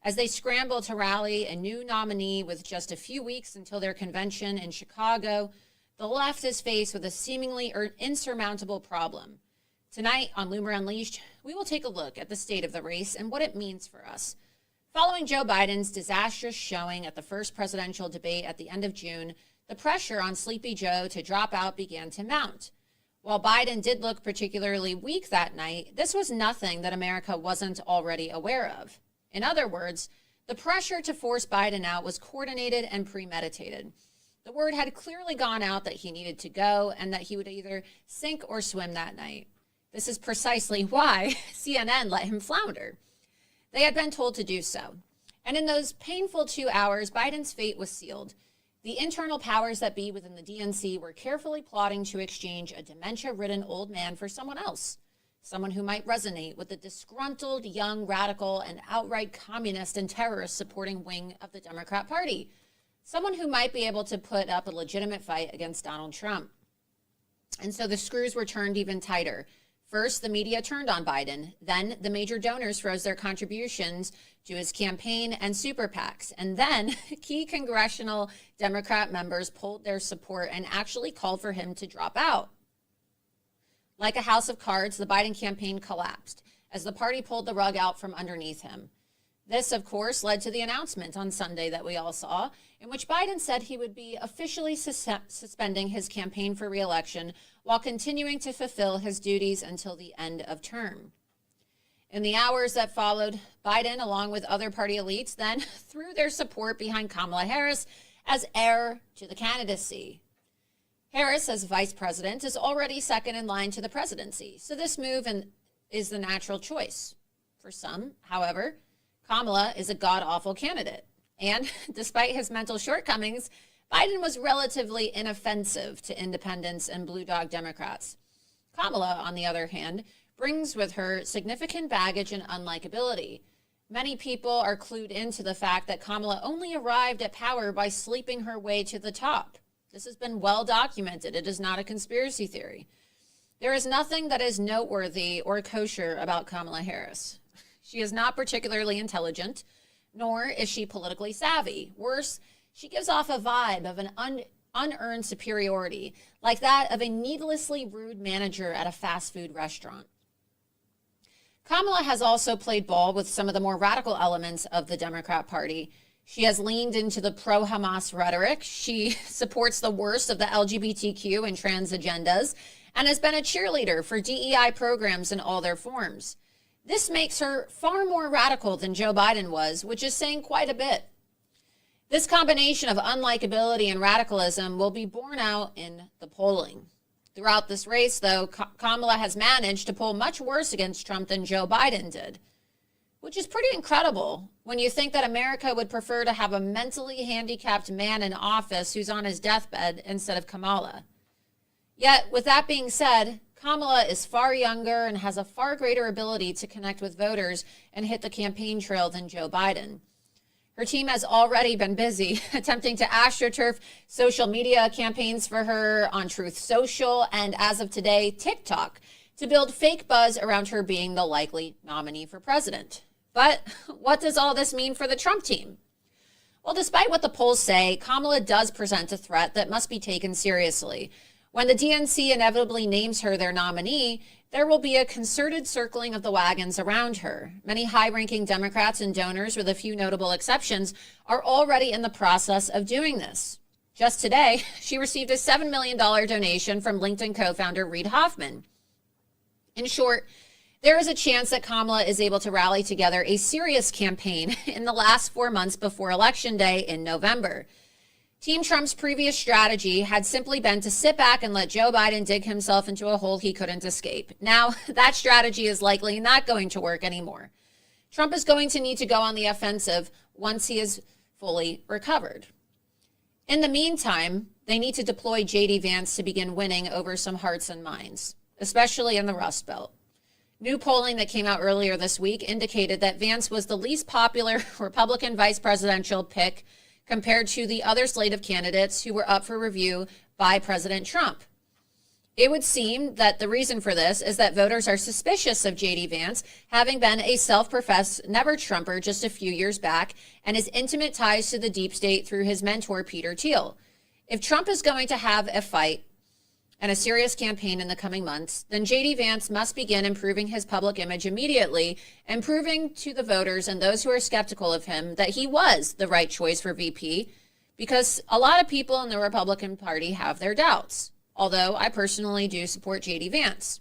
As they scramble to rally a new nominee with just a few weeks until their convention in Chicago, the left is faced with a seemingly insurmountable problem. Tonight on Loomer Unleashed, we will take a look at the state of the race and what it means for us. Following Joe Biden's disastrous showing at the first presidential debate at the end of June, the pressure on Sleepy Joe to drop out began to mount. While Biden did look particularly weak that night, this was nothing that America wasn't already aware of. In other words, the pressure to force Biden out was coordinated and premeditated. The word had clearly gone out that he needed to go and that he would either sink or swim that night. This is precisely why CNN let him flounder. They had been told to do so. And in those painful 2 hours, Biden's fate was sealed. The internal powers that be within the DNC were carefully plotting to exchange a dementia-ridden old man for someone else. Someone who might resonate with the disgruntled, young, radical, and outright communist and terrorist-supporting wing of the Democrat Party. Someone who might be able to put up a legitimate fight against Donald Trump. And so the screws were turned even tighter. First, the media turned on Biden. Then, the major donors froze their contributions to his campaign and super PACs. And then, key congressional Democrat members pulled their support and actually called for him to drop out. Like a house of cards, the Biden campaign collapsed as the party pulled the rug out from underneath him. This, of course, led to the announcement on Sunday that we all saw, in which Biden said he would be officially suspending his campaign for re-election while continuing to fulfill his duties until the end of term. In the hours that followed, Biden, along with other party elites, then threw their support behind Kamala Harris as heir to the candidacy. Harris, as vice president, is already second in line to the presidency, so this move is the natural choice. For some, however, Kamala is a god-awful candidate. And despite his mental shortcomings, Biden was relatively inoffensive to independents and blue dog Democrats. Kamala, on the other hand, brings with her significant baggage and unlikability. Many people are clued into the fact that Kamala only arrived at power by sleeping her way to the top. This has been well documented. It is not a conspiracy theory. There is nothing that is noteworthy or kosher about Kamala Harris. She is not particularly intelligent, nor is she politically savvy. Worse, she gives off a vibe of an unearned superiority, like that of a needlessly rude manager at a fast food restaurant. Kamala has also played ball with some of the more radical elements of the Democrat Party. She has leaned into the pro-Hamas rhetoric. She supports the worst of the LGBTQ and trans agendas and has been a cheerleader for DEI programs in all their forms. This makes her far more radical than Joe Biden was, which is saying quite a bit. This combination of unlikability and radicalism will be borne out in the polling. Throughout this race, though, Kamala has managed to poll much worse against Trump than Joe Biden did, which is pretty incredible when you think that America would prefer to have a mentally handicapped man in office who's on his deathbed instead of Kamala. Yet, with that being said, Kamala is far younger and has a far greater ability to connect with voters and hit the campaign trail than Joe Biden. Her team has already been busy attempting to astroturf social media campaigns for her on Truth Social and, as of today, TikTok, to build fake buzz around her being the likely nominee for president. But what does all this mean for the Trump team? Well, despite what the polls say, Kamala does present a threat that must be taken seriously. When the DNC inevitably names her their nominee, there will be a concerted circling of the wagons around her. Many high-ranking Democrats and donors, with a few notable exceptions, are already in the process of doing this. Just today, she received a $7 million donation from LinkedIn co-founder Reid Hoffman. In short, there is a chance that Kamala is able to rally together a serious campaign in the last 4 months before Election Day in November. Team Trump's previous strategy had simply been to sit back and let Joe Biden dig himself into a hole he couldn't escape. Now, that strategy is likely not going to work anymore. Trump is going to need to go on the offensive once he is fully recovered. In the meantime, they need to deploy J.D. Vance to begin winning over some hearts and minds, especially in the Rust Belt. New polling that came out earlier this week indicated that Vance was the least popular Republican vice presidential pick compared to the other slate of candidates who were up for review by President Trump. It would seem that the reason for this is that voters are suspicious of J.D. Vance, having been a self-professed never-Trumper just a few years back, and his intimate ties to the deep state through his mentor, Peter Thiel. If Trump is going to have a fight and a serious campaign in the coming months, then J.D. Vance must begin improving his public image immediately and proving to the voters and those who are skeptical of him that he was the right choice for VP, because a lot of people in the Republican Party have their doubts. Although I personally do support J.D. Vance.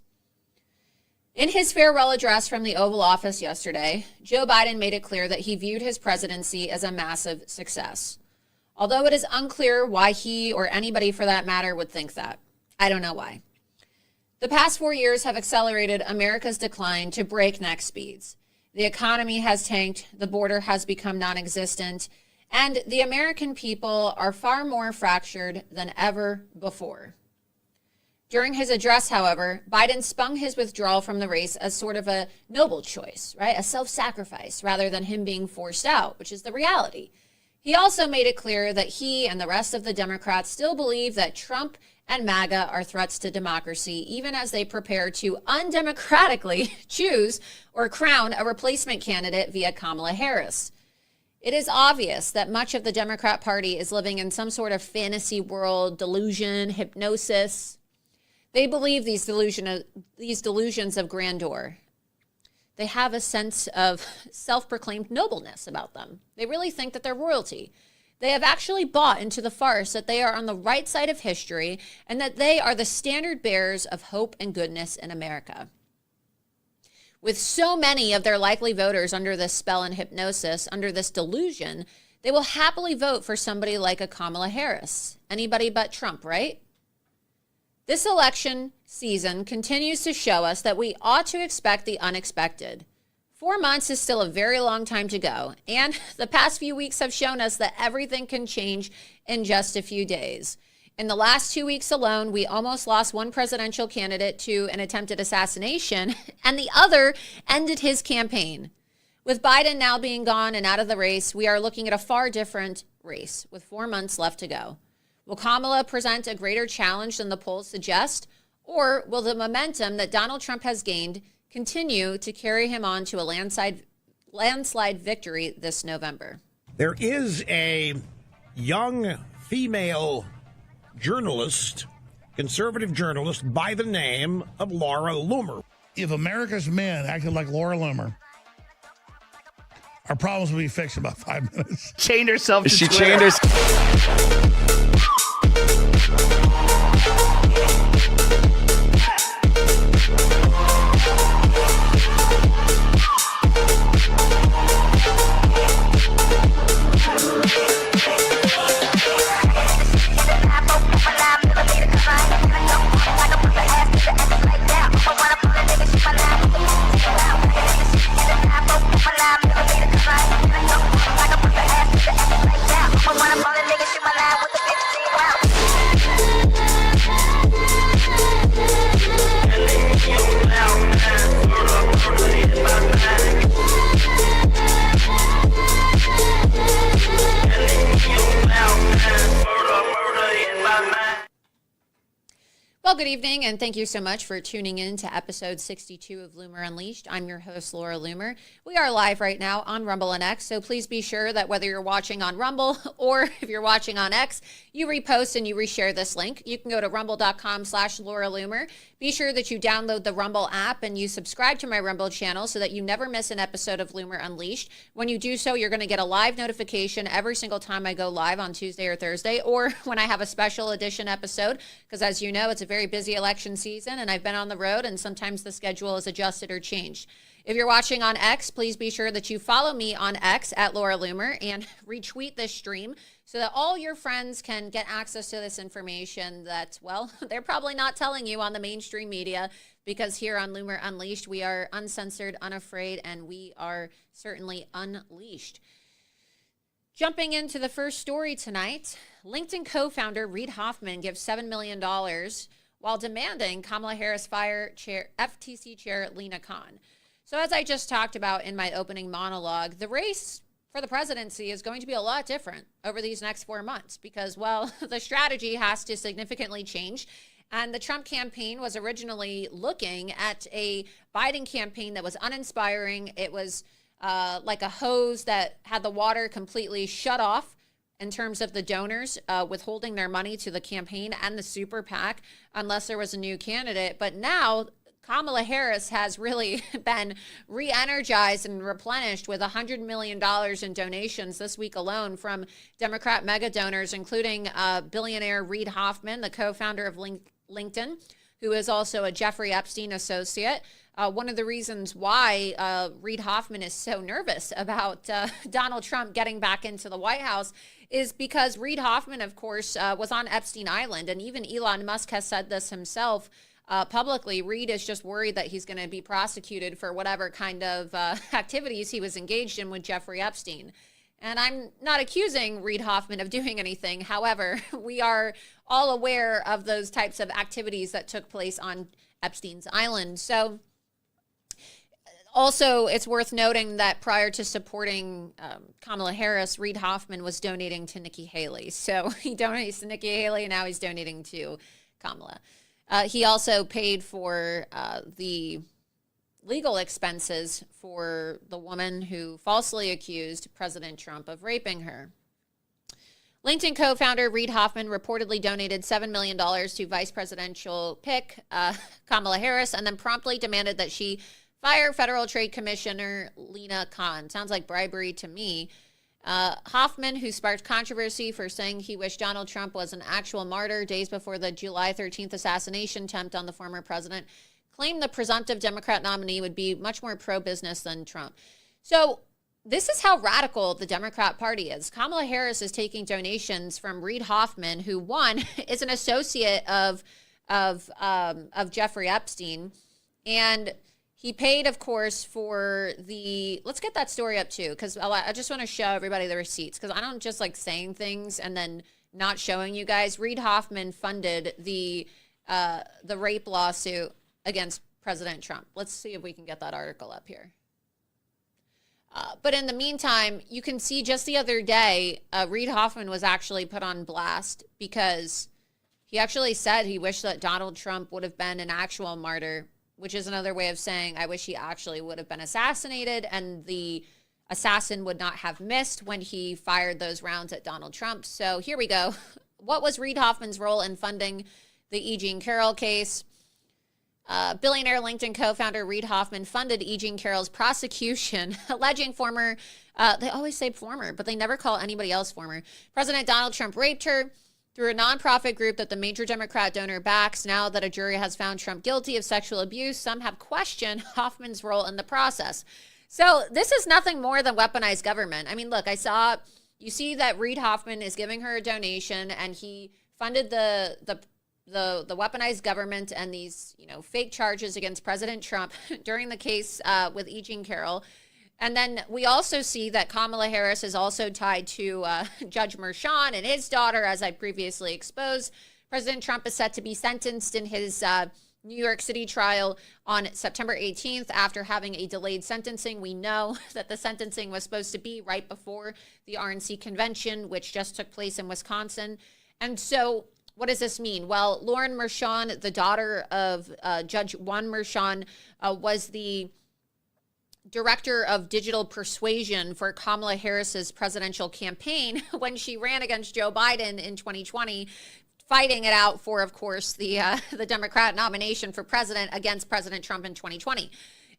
In his farewell address from the Oval Office yesterday, Joe Biden made it clear that he viewed his presidency as a massive success. Although it is unclear why he or anybody for that matter would think that. I don't know why. The past 4 years have accelerated America's decline to breakneck speeds. The economy has tanked, the border has become non-existent, and the American people are far more fractured than ever before. During his address, however, Biden spun his withdrawal from the race as sort of a noble choice, right? A self-sacrifice rather than him being forced out, which is the reality. He also made it clear that he and the rest of the Democrats still believe that Trump and MAGA are threats to democracy, even as they prepare to undemocratically choose or crown a replacement candidate via Kamala Harris. It is obvious that much of the Democrat Party is living in some sort of fantasy world, delusion, hypnosis. They believe these delusions of grandeur. They have a sense of self-proclaimed nobleness about them. They really think that they're royalty. They have actually bought into the farce that they are on the right side of history and that they are the standard bearers of hope and goodness in America. With so many of their likely voters under this spell and hypnosis, under this delusion, they will happily vote for somebody like a Kamala Harris. Anybody but Trump, right? This election season continues to show us that we ought to expect the unexpected. 4 months is still a very long time to go, and the past few weeks have shown us that everything can change in just a few days. In the last 2 weeks alone, we almost lost one presidential candidate to an attempted assassination, and the other ended his campaign. With Biden now being gone and out of the race, we are looking at a far different race with 4 months left to go. Will Kamala present a greater challenge than the polls suggest, or will the momentum that Donald Trump has gained continue to carry him on to a landslide victory this November? There is a young female journalist, conservative journalist, by the name of Laura Loomer. If America's men acted like Laura Loomer, our problems would be fixed in about 5 minutes. Chained herself to She Twitter. chained herself. Well, good evening, and thank you so much for tuning in to episode 62 of Loomer Unleashed. I'm your host, Laura Loomer. We are live right now on Rumble and X, so please be sure that whether you're watching on Rumble or if you're watching on X, you repost and you reshare this link. You can go to rumble.com/Laura Loomer. Be sure that you download the Rumble app and you subscribe to my Rumble channel so that you never miss an episode of Loomer Unleashed. When you do so, you're going to get a live notification every single time I go live on Tuesday or Thursday, or when I have a special edition episode, because as you know, it's a very busy election season and I've been on the road and sometimes the schedule is adjusted or changed. If you're watching on X, please be sure that you follow me on X at Laura Loomer and retweet this stream so that all your friends can get access to this information that, well, they're probably not telling you on the mainstream media, because here on Loomer Unleashed, we are uncensored, unafraid, and we are certainly unleashed. Jumping into the first story tonight, LinkedIn co-founder Reid Hoffman gives $7 million while demanding Kamala Harris fire FTC Chair Lina Khan. So as I just talked about in my opening monologue, the race for the presidency is going to be a lot different over these next 4 months because, well, the strategy has to significantly change. And the Trump campaign was originally looking at a Biden campaign that was uninspiring. It was like a hose that had the water completely shut off in terms of the donors withholding their money to the campaign and the super PAC unless there was a new candidate. But now Kamala Harris has really been re-energized and replenished with $100 million in donations this week alone from Democrat mega donors, including billionaire Reid Hoffman, the co-founder of LinkedIn, who is also a Jeffrey Epstein associate. One of the reasons why Reid Hoffman is so nervous about Donald Trump getting back into the White House is because Reid Hoffman, of course, was on Epstein Island. And even Elon Musk has said this himself publicly. Reid is just worried that he's going to be prosecuted for whatever kind of activities he was engaged in with Jeffrey Epstein. And I'm not accusing Reid Hoffman of doing anything. However, we are all aware of those types of activities that took place on Epstein's Island. So also, it's worth noting that prior to supporting Kamala Harris, Reid Hoffman was donating to Nikki Haley. So he donates to Nikki Haley, and now he's donating to Kamala. He also paid for the legal expenses for the woman who falsely accused President Trump of raping her. LinkedIn co-founder Reid Hoffman reportedly donated $7 million to vice presidential pick Kamala Harris and then promptly demanded that she fire Federal Trade Commissioner Lina Khan. Sounds like bribery to me. Hoffman, who sparked controversy for saying he wished Donald Trump was an actual martyr days before the July 13th assassination attempt on the former president, claimed the presumptive Democrat nominee would be much more pro-business than Trump. So this is how radical the Democrat Party is. Kamala Harris is taking donations from Reid Hoffman, who, one, is an associate of Jeffrey Epstein, and he paid, of course, for the, let's get that story up too, because I just want to show everybody the receipts, because I don't just like saying things and then not showing you guys. Reid Hoffman funded the rape lawsuit against President Trump. Let's see if we can get that article up here. But in the meantime, you can see just the other day, Reid Hoffman was actually put on blast because he actually said he wished that Donald Trump would have been an actual martyr, which is another way of saying I wish he actually would have been assassinated and the assassin would not have missed when he fired those rounds at Donald Trump. So here we go. What was Reid Hoffman's role in funding the E. Jean Carroll case? Billionaire LinkedIn co-founder Reid Hoffman funded E. Jean Carroll's prosecution, alleging former, they always say former, but they never call anybody else former, President Donald Trump raped her through a nonprofit group that the major Democrat donor backs. Now that a jury has found Trump guilty of sexual abuse, some have questioned Hoffman's role in the process. So this is nothing more than weaponized government. I mean, look, you see that Reid Hoffman is giving her a donation and he funded the weaponized government and these, fake charges against President Trump during the case with E. Jean Carroll. And then we also see that Kamala Harris is also tied to Judge Merchan and his daughter, as I previously exposed. President Trump is set to be sentenced in his New York City trial on September 18th after having a delayed sentencing. We know that the sentencing was supposed to be right before the RNC convention, which just took place in Wisconsin. And so what does this mean? Well, Lauren Merchan, the daughter of Judge Juan Merchan, was the director of digital persuasion for Kamala Harris's presidential campaign when she ran against Joe Biden in 2020, fighting it out for, of course, the Democrat nomination for president against President Trump in 2020.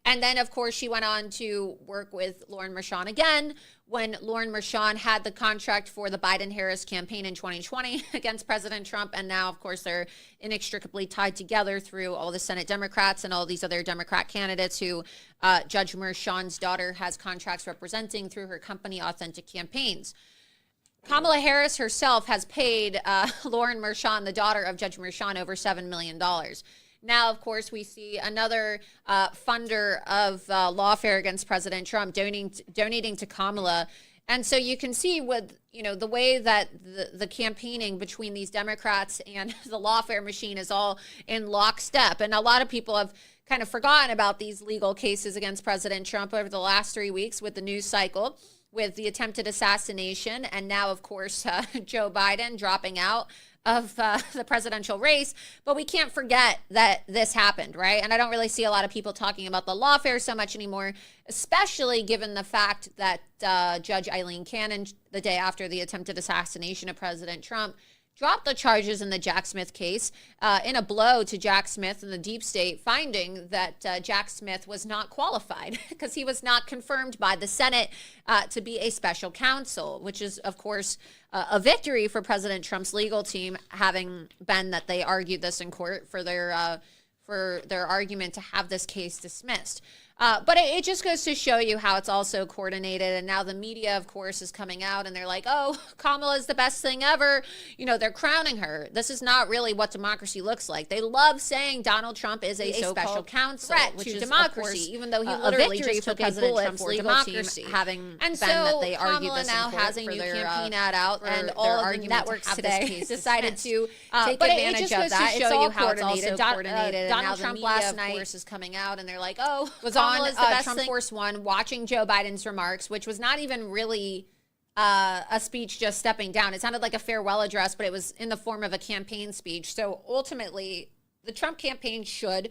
And then, of course, she went on to work with Lauren Merchan again when Lauren Merchan had the contract for the Biden-Harris campaign in 2020 against President Trump. And now, of course, they're inextricably tied together through all the Senate Democrats and all these other Democrat candidates who Judge Merchan's daughter has contracts representing through her company, Authentic Campaigns. Kamala Harris herself has paid Lauren Merchan, the daughter of Judge Merchan, over $7 million. Now, of course, we see another funder of lawfare against President Trump donating to Kamala. And so you can see with, the way that the campaigning between these Democrats and the lawfare machine is all in lockstep. And a lot of people have kind of forgotten about these legal cases against President Trump over the last 3 weeks with the news cycle, with the attempted assassination, and now, of course, Joe Biden dropping out of the presidential race. But we can't forget that this happened, right? And I don't really see a lot of people talking about the lawfare so much anymore, especially given the fact that Judge Eileen Cannon, the day after the attempted assassination of President Trump, dropped the charges in the Jack Smith case in a blow to Jack Smith and the deep state, finding that Jack Smith was not qualified because he was not confirmed by the Senate to be a special counsel, which is, of course, a victory for President Trump's legal team, having been that they argued this in court for their argument to have this case dismissed. But it just goes to show you how it's also coordinated. And now the media, of course, is coming out and they're like, oh, Kamala is the best thing ever. You know, they're crowning her. This is not really what democracy looks like. They love saying Donald Trump is a special counsel, threat which to is, democracy, course, even though he literally just took President Trump's legal democracy. team, having And been so that they argued Kamala this now in court has a for new their, campaign ad out, for and their all of the argument networks to have this today case decided dismissed. to take But advantage it just of goes that. to It's show all you how it's also coordinated. coordinated. And now Donald the Trump media, last of night course, is coming out and they're like, oh, was Kamala on is the best Trump thing. Force One, watching Joe Biden's remarks, which was not even really a speech just stepping down. It sounded like a farewell address, but it was in the form of a campaign speech. So ultimately, the Trump campaign should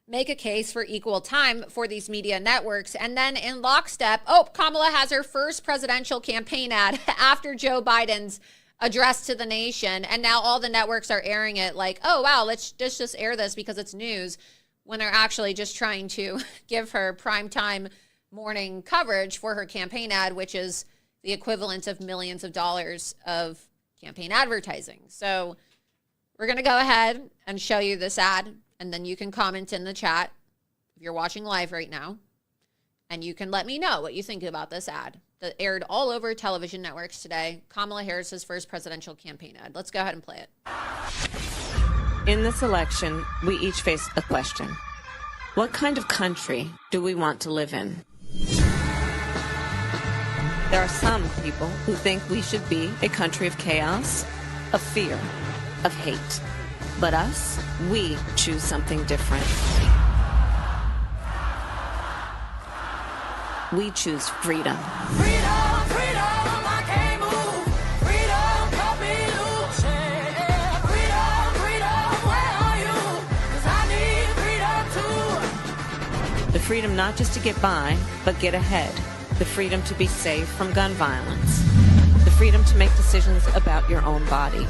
make a case for equal time for these media networks. And then in lockstep, oh, Kamala has her first presidential campaign ad after Joe Biden's address to the nation. And now all the networks are airing it like, oh, wow, let's just air this because it's news, when they're actually just trying to give her primetime morning coverage for her campaign ad, which is the equivalent of millions of dollars of campaign advertising. So we're going to go ahead and show you this ad, and then you can comment in the chat if you're watching live right now, and you can let me know what you think about this ad that aired all over television networks today. Kamala Harris's first presidential campaign ad. Let's go ahead and play it. In this election, we each face a question. What kind of country do we want to live in? There are some people who think we should be a country of chaos, of fear, of hate. But us, we choose something different. We choose freedom. Freedom, freedom, I can't move. Freedom, cut me loose. Yeah. Freedom, freedom, where are you? 'Cause I need freedom too. The freedom not just to get by, but get ahead. The freedom to be safe from gun violence. The freedom to make decisions about your own body.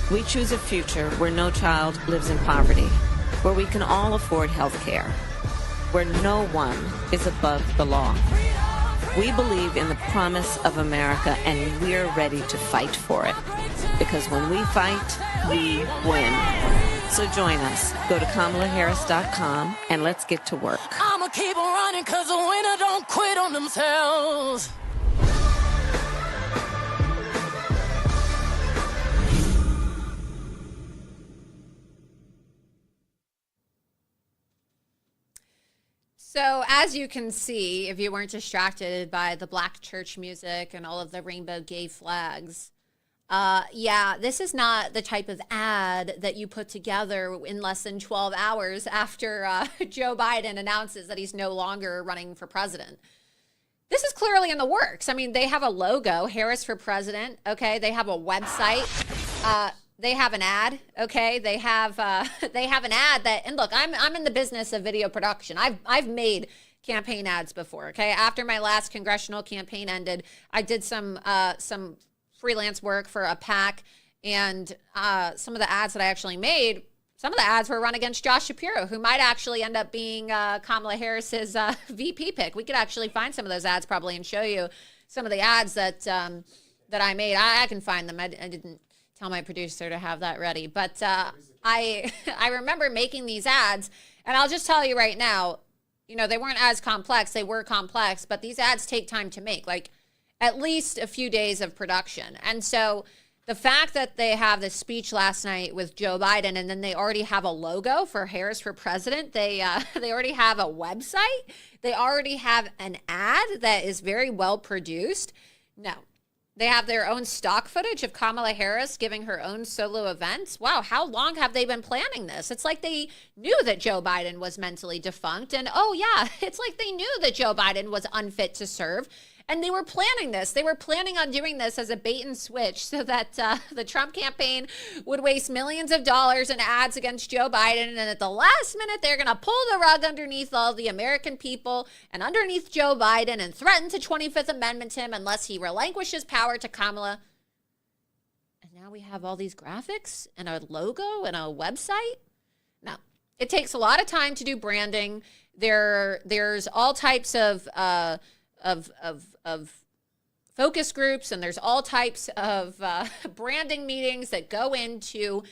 We choose a future where no child lives in poverty, where we can all afford health care, where no one is above the law. We believe in the promise of America, and we're ready to fight for it. Because when we fight, we win. So join us. Go to KamalaHarris.com and let's get to work. I'ma keep on running 'cause the winner don't quit on themselves. So as you can see, if you weren't distracted by the black church music and all of the rainbow gay flags, yeah, this is not the type of ad that you put together in less than 12 hours after Joe Biden announces that he's no longer running for president. This is clearly in the works. I mean, they have a logo, Harris for President, okay? They have a website. They have an ad, okay? They have an ad that, and look, I'm in the business of video production. I've made campaign ads before, okay? After my last congressional campaign ended, I did some freelance work for a PAC, and some of the ads that I actually made, some of the ads were run against Josh Shapiro, who might actually end up being Kamala Harris's VP pick. We could actually find some of those ads probably and show you some of the ads that I made. I can find them. I didn't tell my producer to have that ready. But I remember making these ads, and I'll just tell you right now, you know, they weren't as complex. They were complex, but these ads take time to make, like at least a few days of production. And so the fact that they have this speech last night with Joe Biden, and then they already have a logo for Harris for President, they already have a website, they already have an ad that is very well produced. No. They have their own stock footage of Kamala Harris giving her own solo events. Wow, how long have they been planning this? It's like they knew that Joe Biden was mentally defunct. And oh, yeah, it's like they knew that Joe Biden was unfit to serve. And they were planning this. They were planning on doing this as a bait and switch so that the Trump campaign would waste millions of dollars in ads against Joe Biden. And at the last minute, they're going to pull the rug underneath all the American people and underneath Joe Biden and threaten to 25th Amendment him unless he relinquishes power to Kamala. And now we have all these graphics and a logo and a website. No, it takes a lot of time to do branding. There's all types of focus groups, and there's all types of branding meetings that go into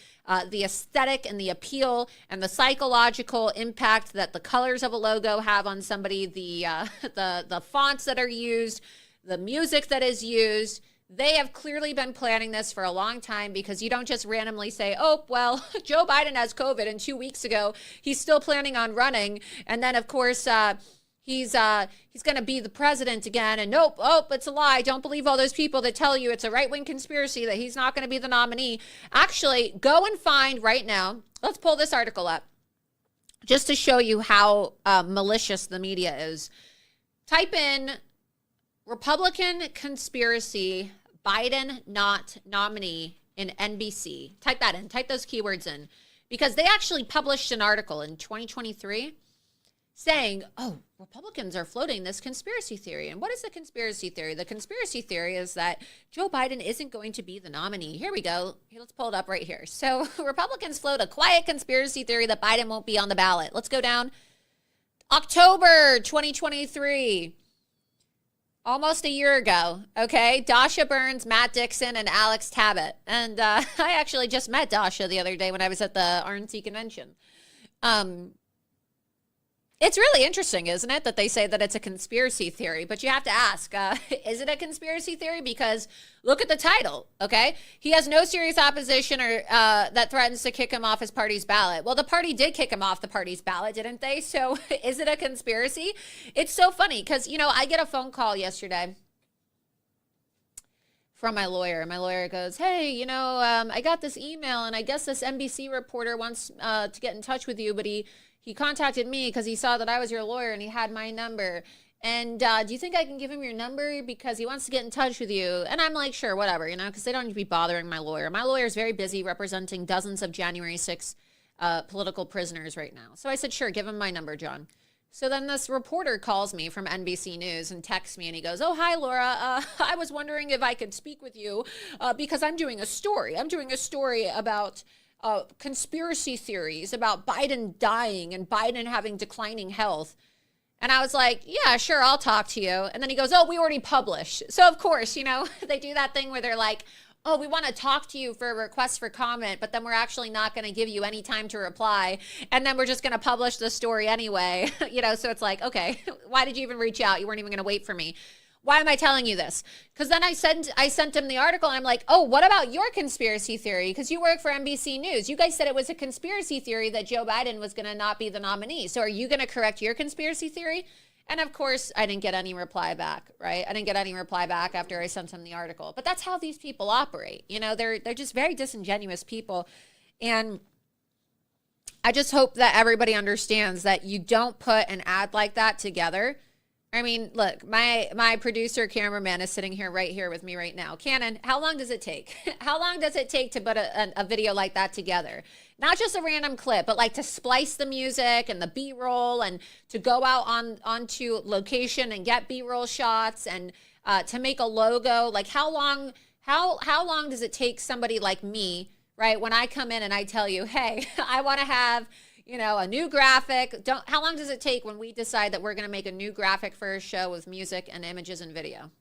the aesthetic and the appeal and the psychological impact that the colors of a logo have on somebody, the fonts that are used, the music that is used. They have clearly been planning this for a long time, because you don't just randomly say, oh, well, Joe Biden has COVID, and 2 weeks ago he's still planning on running, and then of course he's going to be the president again, and nope, it's a lie. Don't believe all those people that tell you it's a right-wing conspiracy that he's not going to be the nominee. Actually, go and find right now. Let's pull this article up just to show you how malicious the media is. Type in Republican conspiracy, Biden not nominee in NBC. Type that in. Type those keywords in, because they actually published an article in 2023 saying, oh, Republicans are floating this conspiracy theory. And what is the conspiracy theory? The conspiracy theory is that Joe Biden isn't going to be the nominee. Here we go. Here, let's pull it up right here. So Republicans float a quiet conspiracy theory that Biden won't be on the ballot. Let's go down. October 2023. Almost a year ago, okay? Dasha Burns, Matt Dixon, and Alex Tabbitt. And I actually just met Dasha the other day when I was at the RNC convention. It's really interesting, isn't it, that they say that it's a conspiracy theory? But you have to ask, is it a conspiracy theory? Because look at the title, okay? He has no serious opposition or that threatens to kick him off his party's ballot. Well, the party did kick him off the party's ballot, didn't they? So is it a conspiracy? It's so funny because, you know, I get a phone call yesterday from my lawyer. My lawyer goes, hey, you know, I got this email, and I guess this NBC reporter wants to get in touch with you, but he contacted me because he saw that I was your lawyer and he had my number. And do you think I can give him your number because he wants to get in touch with you? And I'm like, sure, whatever, you know, because they don't need to be bothering my lawyer. My lawyer is very busy representing dozens of January 6th political prisoners right now. So I said, sure, give him my number, John. So then this reporter calls me from NBC News and texts me, and he goes, oh, hi, Laura. I was wondering if I could speak with you because I'm doing a story. I'm doing a story about conspiracy theories about Biden dying and Biden having declining health. And I was like, yeah, sure, I'll talk to you. And then he goes, oh, we already published. So of course, you know, they do that thing where they're like, oh, we want to talk to you for a request for comment, but then we're actually not going to give you any time to reply. And then we're just going to publish the story anyway. You know, so it's like, okay, why did you even reach out? You weren't even going to wait for me. Why am I telling you this? Because then I sent him the article, and I'm like, oh, what about your conspiracy theory? Because you work for NBC News. You guys said it was a conspiracy theory that Joe Biden was going to not be the nominee. So are you going to correct your conspiracy theory? And of course, I didn't get any reply back, right? I didn't get any reply back after I sent him the article. But that's how these people operate. You know, they're just very disingenuous people. And I just hope that everybody understands that you don't put an ad like that together. I mean, look, my producer cameraman is sitting here right here with me right now. Cannon, how long does it take? How long does it take to put a video like that together? Not just a random clip, but like to splice the music and the B-roll and to go out onto location and get B-roll shots and to make a logo. Like how long does it take somebody like me, right? When I come in and I tell you, hey, I want to have, you know, a new graphic. How long does it take when we decide that we're going to make a new graphic for a show with music and images and video?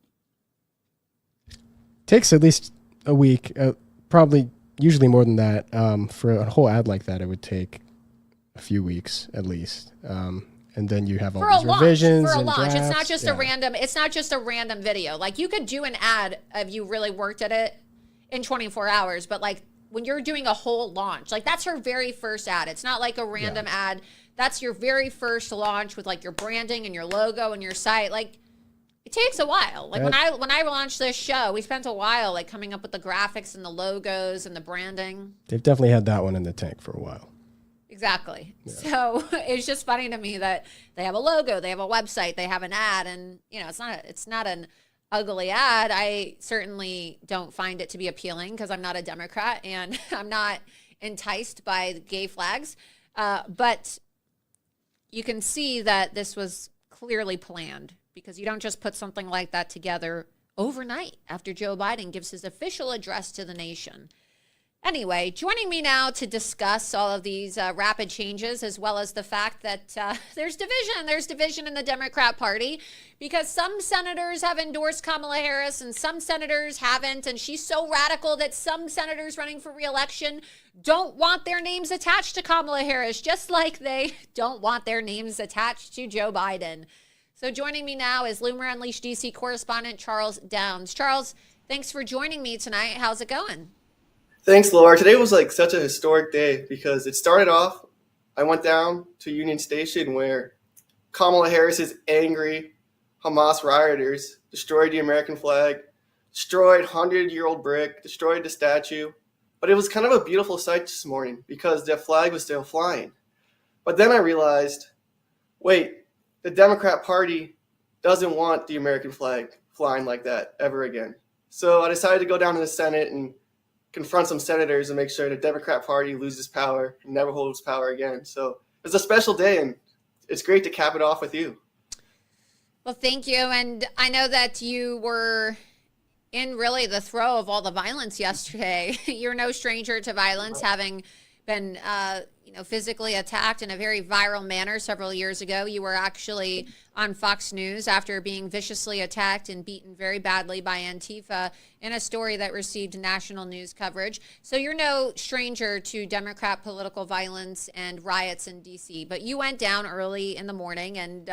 Takes at least a week, probably usually more than that. For a whole ad like that, it would take a few weeks at least. And then you have all these revisions for a and launch. drafts. It's not just a random. It's not just a random video. Like you could do an ad if you really worked at it in 24 hours, but like when you're doing a whole launch, like that's her very first ad. It's not like a random ad. That's your very first launch with like your branding and your logo and your site. Like it takes a while. Like when I launched this show, we spent a while like coming up with the graphics and the logos and the branding. They've definitely had that one in the tank for a while. Exactly. So it's just funny to me that they have a logo, they have a website, they have an ad, and it's not an ugly ad. I certainly don't find it to be appealing because I'm not a Democrat and I'm not enticed by the gay flags. But you can see that this was clearly planned because you don't just put something like that together overnight after Joe Biden gives his official address to the nation. Anyway, joining me now to discuss all of these rapid changes, as well as the fact that there's division. There's division in the Democrat Party because some senators have endorsed Kamala Harris and some senators haven't. And she's so radical that some senators running for re-election don't want their names attached to Kamala Harris, just like they don't want their names attached to Joe Biden. So joining me now is Loomer Unleashed DC correspondent Charles Downs. Charles, thanks for joining me tonight. How's it going? Thanks, Laura. Today was like such a historic day because it started off, I went down to Union Station where Kamala Harris's angry Hamas rioters destroyed the American flag, destroyed 100-year-old brick, destroyed the statue. But it was kind of a beautiful sight this morning because the flag was still flying. But then I realized, wait, the Democrat Party doesn't want the American flag flying like that ever again. So I decided to go down to the Senate and confront some senators and make sure the Democrat Party loses power and never holds power again. So it's a special day, and it's great to cap it off with you. Well, thank you. And I know that you were in really the throw of all the violence yesterday. You're no stranger to violence, having been physically attacked in a very viral manner several years ago. You were actually on Fox News after being viciously attacked and beaten very badly by Antifa in a story that received national news coverage. So you're no stranger to Democrat political violence and riots in D.C., but you went down early in the morning and,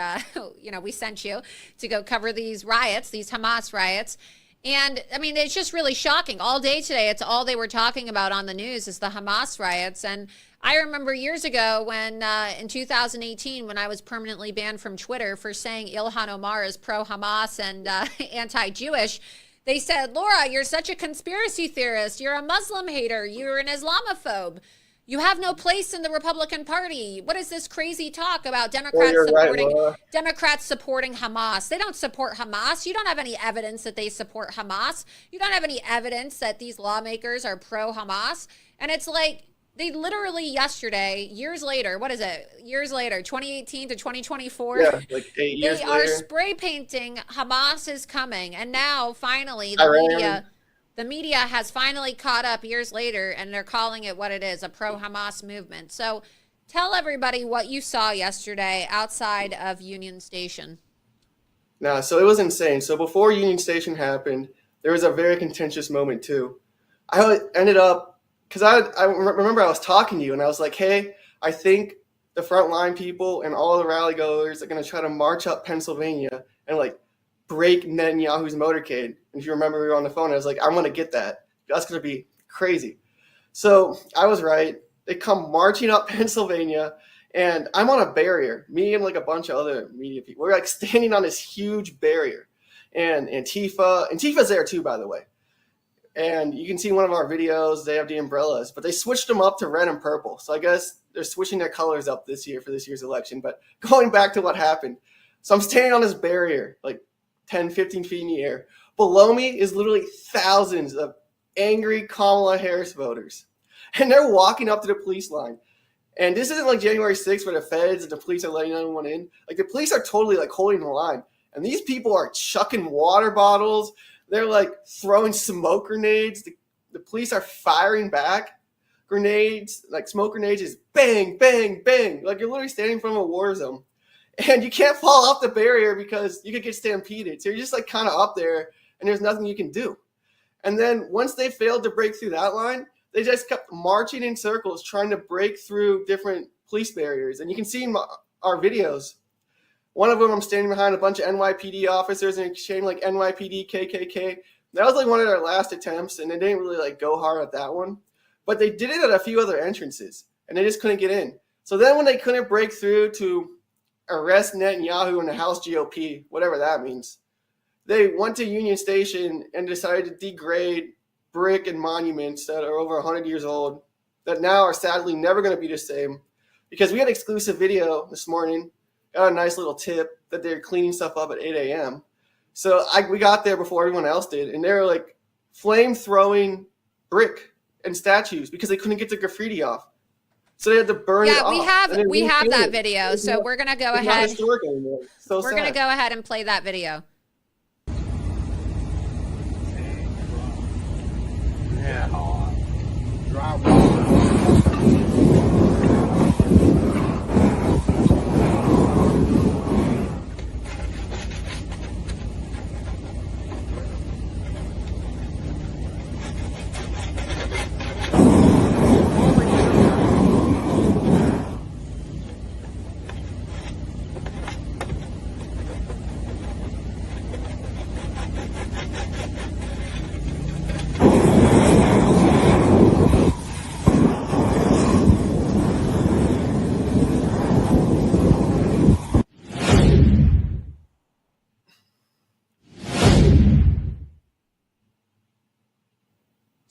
we sent you to go cover these riots, these Hamas riots. And I mean, it's just really shocking. All day today, it's all they were talking about on the news is the Hamas riots. And I remember years ago when in 2018, when I was permanently banned from Twitter for saying Ilhan Omar is pro-Hamas and anti-Jewish, they said, Laura, you're such a conspiracy theorist. You're a Muslim hater. You're an Islamophobe. You have no place in the Republican Party. What is this crazy talk about Democrats supporting Hamas? They don't support Hamas. You don't have any evidence that they support Hamas. You don't have any evidence that these lawmakers are pro-Hamas. And it's like they literally yesterday, years later, 2018 to 2024. Yeah, like 8 years later. They are spray painting Hamas is coming. And now finally the media has finally caught up years later, and they're calling it what it is, a pro-Hamas movement. So tell everybody what you saw yesterday outside of Union Station. No, so it was insane. So before Union Station happened, there was a very contentious moment too. I ended up, because I remember I was talking to you, and I was like, hey, I think the frontline people and all the rally goers are going to try to march up Pennsylvania and break Netanyahu's motorcade. And if you remember, we were on the phone. I was like, I'm going to get that. That's going to be crazy. So I was right. They come marching up Pennsylvania, and I'm on a barrier. Me and a bunch of other media people. We're standing on this huge barrier. And Antifa's there too, by the way. And you can see one of our videos. They have the umbrellas, but they switched them up to red and purple. So I guess they're switching their colors up this year for this year's election. But going back to what happened. So I'm standing on this barrier, 10, 15 feet in the air. Below me is literally thousands of angry Kamala Harris voters. And they're walking up to the police line. And this isn't like January 6th where the feds and the police are letting everyone in. The police are totally holding the line. And these people are chucking water bottles. They're throwing smoke grenades. The police are firing back grenades. Smoke grenades is bang, bang, bang. You're literally standing in front of a war zone. And you can't fall off the barrier because you could get stampeded. So you're just kind of up there and there's nothing you can do. And then once they failed to break through that line, they just kept marching in circles trying to break through different police barriers. And you can see in our videos, one of them I'm standing behind a bunch of NYPD officers and exchange NYPD, KKK. That was one of their last attempts, and they didn't really go hard at that one. But they did it at a few other entrances, and they just couldn't get in. So then when they couldn't break through to arrest Netanyahu and the House GOP, whatever that means, they went to Union Station and decided to degrade brick and monuments that are over 100 years old that now are sadly never going to be the same. because we had exclusive video this morning. Got a nice little tip that they're cleaning stuff up at 8 a.m. So we got there before everyone else did, and they were like flame throwing brick and statues because they couldn't get the graffiti off. So they had to burn it off. Yeah, we have that video. So we're gonna go ahead. So we're gonna go ahead and play that video.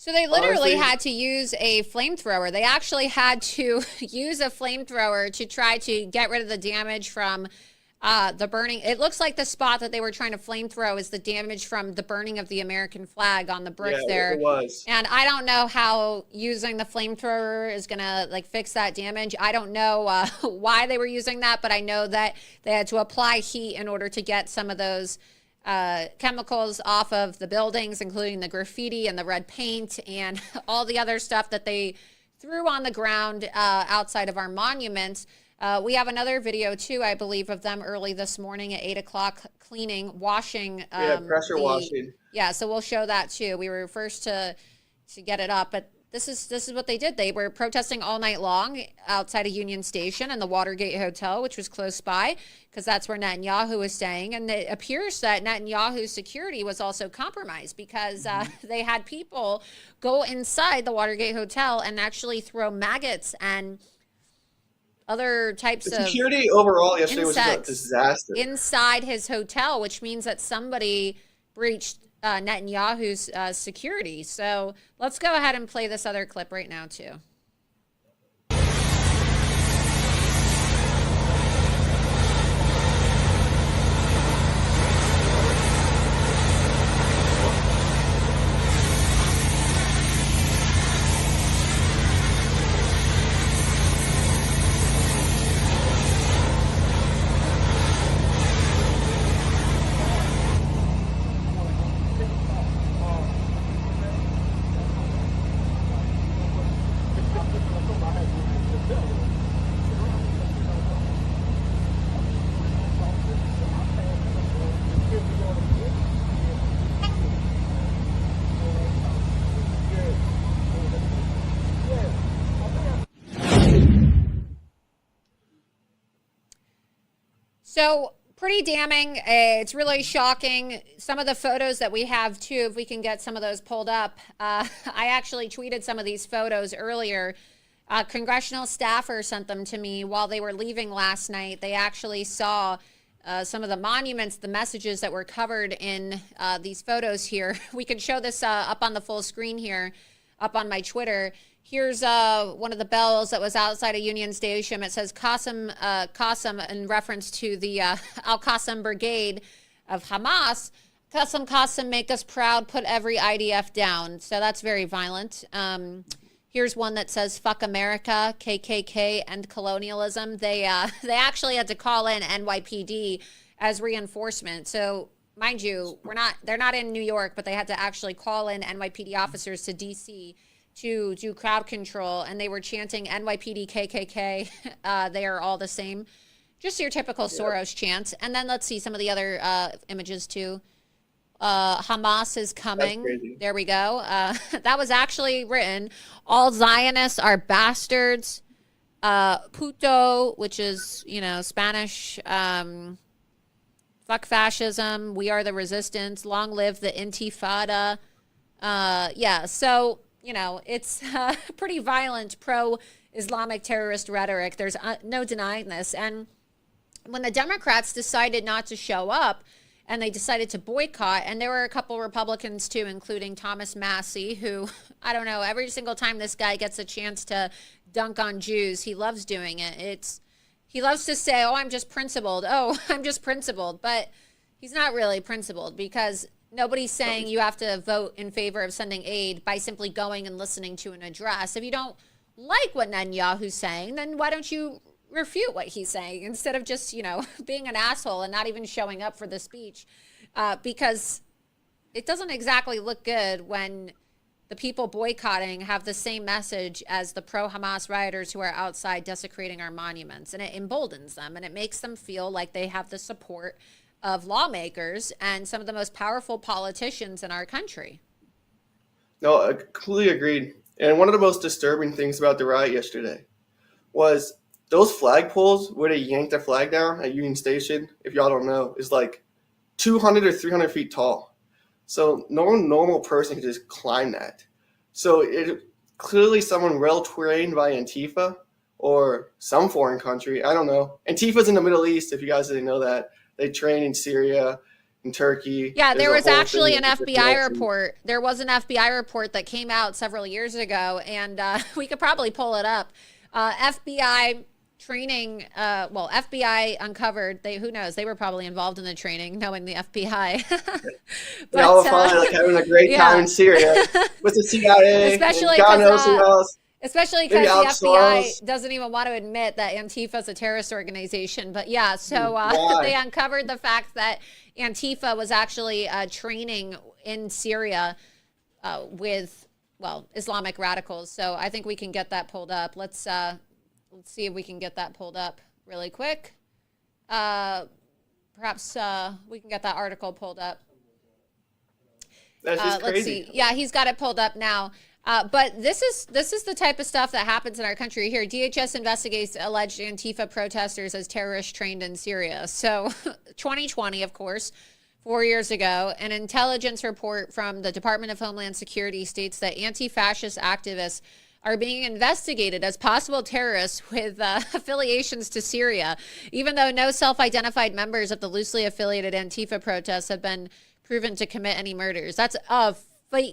So they literally had to use a flamethrower. They actually had to use a flamethrower to try to get rid of the damage from the burning. It looks like the spot that they were trying to flamethrow is the damage from the burning of the American flag on the brick there. It was. And I don't know how using the flamethrower is going to like fix that damage. I don't know why they were using that, but I know that they had to apply heat in order to get some of those chemicals off of the buildings, including the graffiti and the red paint and all the other stuff that they threw on the ground outside of our monuments. We have another video too, I believe, of them early this morning at 8 o'clock cleaning, washing. Pressure washing. Yeah, so we'll show that too. We were first to get it up, but this is what they did. They were protesting all night long outside of Union Station and the Watergate Hotel, which was close by, because that's where Netanyahu was staying. And it appears that Netanyahu's security was also compromised because they had people go inside the Watergate Hotel and actually throw maggots and other types of security overall yesterday was a insects disaster inside his hotel, which means that somebody breached Netanyahu's security. So let's go ahead and play this other clip right now too. So pretty damning. It's really shocking. Some of the photos that we have too, if we can get some of those pulled up. I actually tweeted some of these photos earlier. Congressional staffer sent them to me while they were leaving last night. They actually saw some of the monuments, the messages that were covered in these photos here. We can show this up on the full screen here, up on my Twitter. Here's one of the bells that was outside of Union Station. It says Qassam in reference to the Al-Qassam Brigade of Hamas. Qassam, make us proud, put every IDF down. So that's very violent. Here's one that says fuck America, KKK, and colonialism. They actually had to call in NYPD as reinforcement. So mind you, they're not in New York, but they had to actually call in NYPD officers to DC to do crowd control, and they were chanting NYPD, KKK. They are all the same. Just your typical Soros chant. And then let's see some of the other images too. Hamas is coming. There we go. That was actually written. All Zionists are bastards. Puto, which is, Spanish. Fuck fascism. We are the resistance. Long live the Intifada. So, it's pretty violent pro-Islamic terrorist rhetoric. There's no denying this. And when the Democrats decided not to show up and they decided to boycott. And there were a couple Republicans too, including Thomas Massey, who, I don't know, every single time this guy gets a chance to dunk on Jews, he loves doing it. He loves to say, oh, I'm just principled. Oh, I'm just principled. But he's not really principled, because nobody's saying you have to vote in favor of sending aid by simply going and listening to an address. If you don't like what Netanyahu's saying, then why don't you refute what he's saying instead of just, being an asshole and not even showing up for the speech? Because it doesn't exactly look good when the people boycotting have the same message as the pro-Hamas rioters who are outside desecrating our monuments. And it emboldens them, and it makes them feel like they have the support of lawmakers and some of the most powerful politicians in our country. No, I completely agreed. And one of the most disturbing things about the riot yesterday was those flagpoles where they yanked the flag down at Union Station, if y'all don't know, is like 200 or 300 feet tall. So no normal person could just climb that. So it clearly someone well trained by Antifa or some foreign country. I don't know. Antifa's in the Middle East, if you guys didn't know that. They train in Syria, in Turkey. Yeah, there was actually an FBI report. There was an FBI report that came out several years ago, and we could probably pull it up. FBI training, FBI uncovered, who knows, they were probably involved in the training, knowing the FBI. They all were probably like having a great time in Syria with the CIA. Especially God knows who else. Especially because the FBI doesn't even want to admit that Antifa is a terrorist organization. But yeah, so they uncovered the fact that Antifa was actually training in Syria with, Islamic radicals. So I think we can get that pulled up. Let's see if we can get that pulled up really quick. Perhaps we can get that article pulled up. That's just crazy. Let's see. Yeah, he's got it pulled up now. But this is the type of stuff that happens in our country here. DHS investigates alleged Antifa protesters as terrorists trained in Syria. So 2020, of course, 4 years ago, an intelligence report from the Department of Homeland Security states that anti-fascist activists are being investigated as possible terrorists with affiliations to Syria, even though no self-identified members of the loosely affiliated Antifa protests have been proven to commit any murders. That's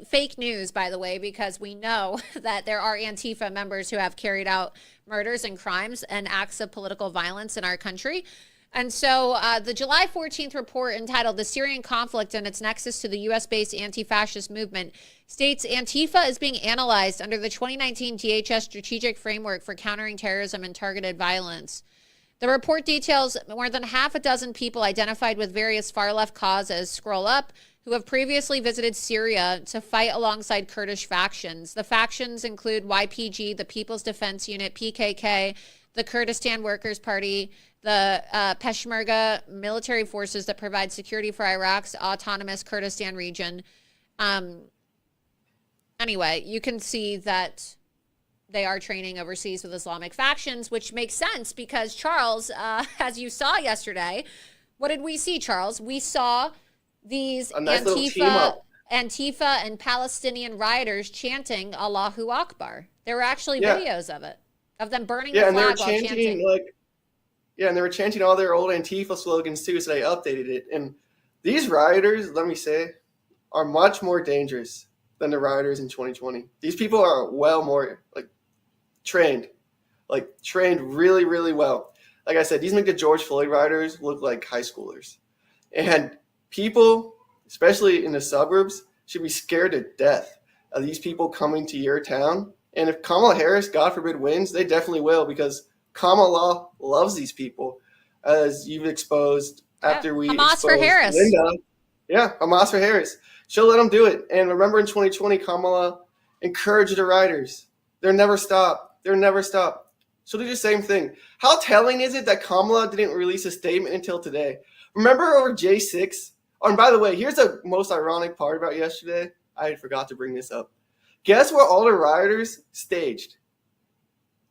fake news, by the way, because we know that there are Antifa members who have carried out murders and crimes and acts of political violence in our country. And so the July 14th report entitled The Syrian Conflict and Its Nexus to the U.S.-Based Anti-Fascist Movement states Antifa is being analyzed under the 2019 DHS Strategic Framework for Countering Terrorism and Targeted Violence. The report details more than half a dozen people identified with various far-left causes, scroll up, who have previously visited Syria to fight alongside Kurdish factions. The factions include YPG, the People's Defense Unit, PKK, the Kurdistan Workers' Party, the Peshmerga military forces that provide security for Iraq's autonomous Kurdistan region. Anyway, you can see that they are training overseas with Islamic factions, which makes sense because, Charles, as you saw yesterday, what did we see, Charles? We saw these Antifa and Palestinian rioters chanting Allahu Akbar. There were actually videos of it, of them burning the flag while chanting. And they were chanting all their old Antifa slogans too, so they updated it. And these rioters, let me say, are much more dangerous than the rioters in 2020. These people are well more trained really, really well. Like I said, these make the George Floyd rioters look like high schoolers. And people, especially in the suburbs, should be scared to death of these people coming to your town. And if Kamala Harris, God forbid, wins, they definitely will, because Kamala loves these people, as you've exposed after we Hamas exposed for Harris. Linda. Yeah, Hamas for Harris. She'll let them do it. And remember in 2020, Kamala encouraged the rioters. They'll never stop. They'll never stop. She'll do the same thing. How telling is it that Kamala didn't release a statement until today? Remember over J6? Oh, and by the way, here's the most ironic part about yesterday. I forgot to bring this up. Guess what all the rioters staged?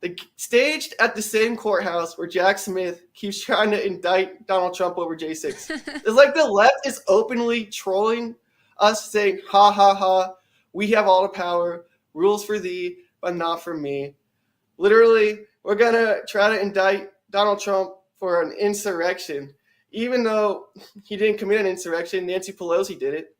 They staged at the same courthouse where Jack Smith keeps trying to indict Donald Trump over J6. It's like the left is openly trolling us, saying, ha, ha, ha, we have all the power, rules for thee, but not for me. Literally, we're going to try to indict Donald Trump for an insurrection, even though he didn't commit an insurrection, Nancy Pelosi did it.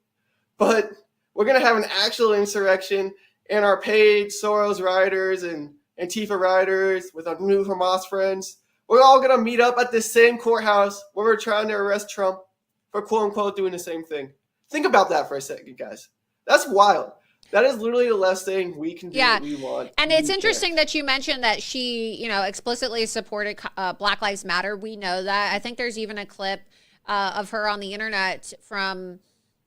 But we're going to have an actual insurrection, and our paid Soros riders and Antifa riders with our new Hamas friends, we're all going to meet up at this same courthouse where we're trying to arrest Trump for quote-unquote doing the same thing. Think about that for a second, guys. That's wild. That is literally the last thing we can do that we want. And it's interesting that you mentioned that she, explicitly supported Black Lives Matter. We know that. I think there's even a clip of her on the internet from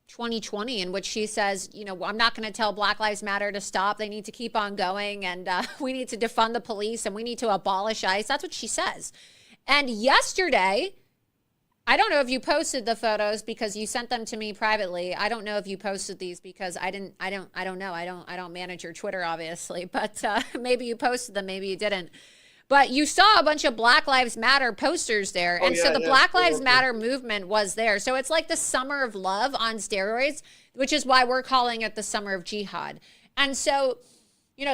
2020 in which she says, I'm not going to tell Black Lives Matter to stop. They need to keep on going, and we need to defund the police, and we need to abolish ICE. That's what she says. And yesterday, I don't know if you posted the photos because you sent them to me privately. I don't know if you posted these because I don't know. I don't manage your Twitter, obviously, but maybe you posted them, maybe you didn't. But you saw a bunch of Black Lives Matter posters there. So the Black Lives Matter movement was there. So it's like the summer of love on steroids, which is why we're calling it the summer of jihad. And so,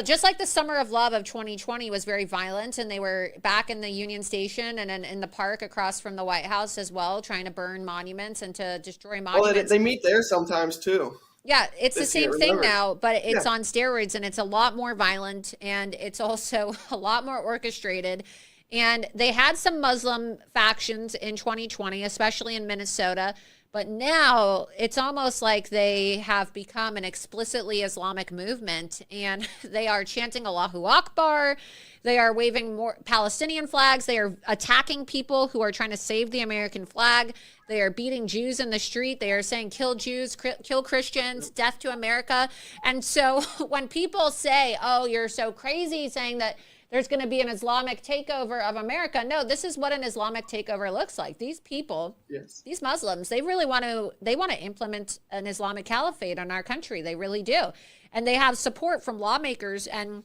just like the summer of love of 2020 was very violent, and they were back in the Union Station and in the park across from the White House as well, trying to burn monuments and to destroy monuments. Well, they meet there sometimes too. Yeah, it's the same thing now, but it's on steroids, and it's a lot more violent, and it's also a lot more orchestrated. And they had some Muslim factions in 2020, especially in Minnesota. But now it's almost like they have become an explicitly Islamic movement, and they are chanting Allahu Akbar. They are waving more Palestinian flags. They are attacking people who are trying to save the American flag. They are beating Jews in the street. They are saying kill Jews, kill Christians, death to America. And so when people say, oh, you're so crazy saying that there's going to be an Islamic takeover of America. No, this is what an Islamic takeover looks like. These people, these Muslims, they really want to implement an Islamic caliphate on our country. They really do. And they have support from lawmakers and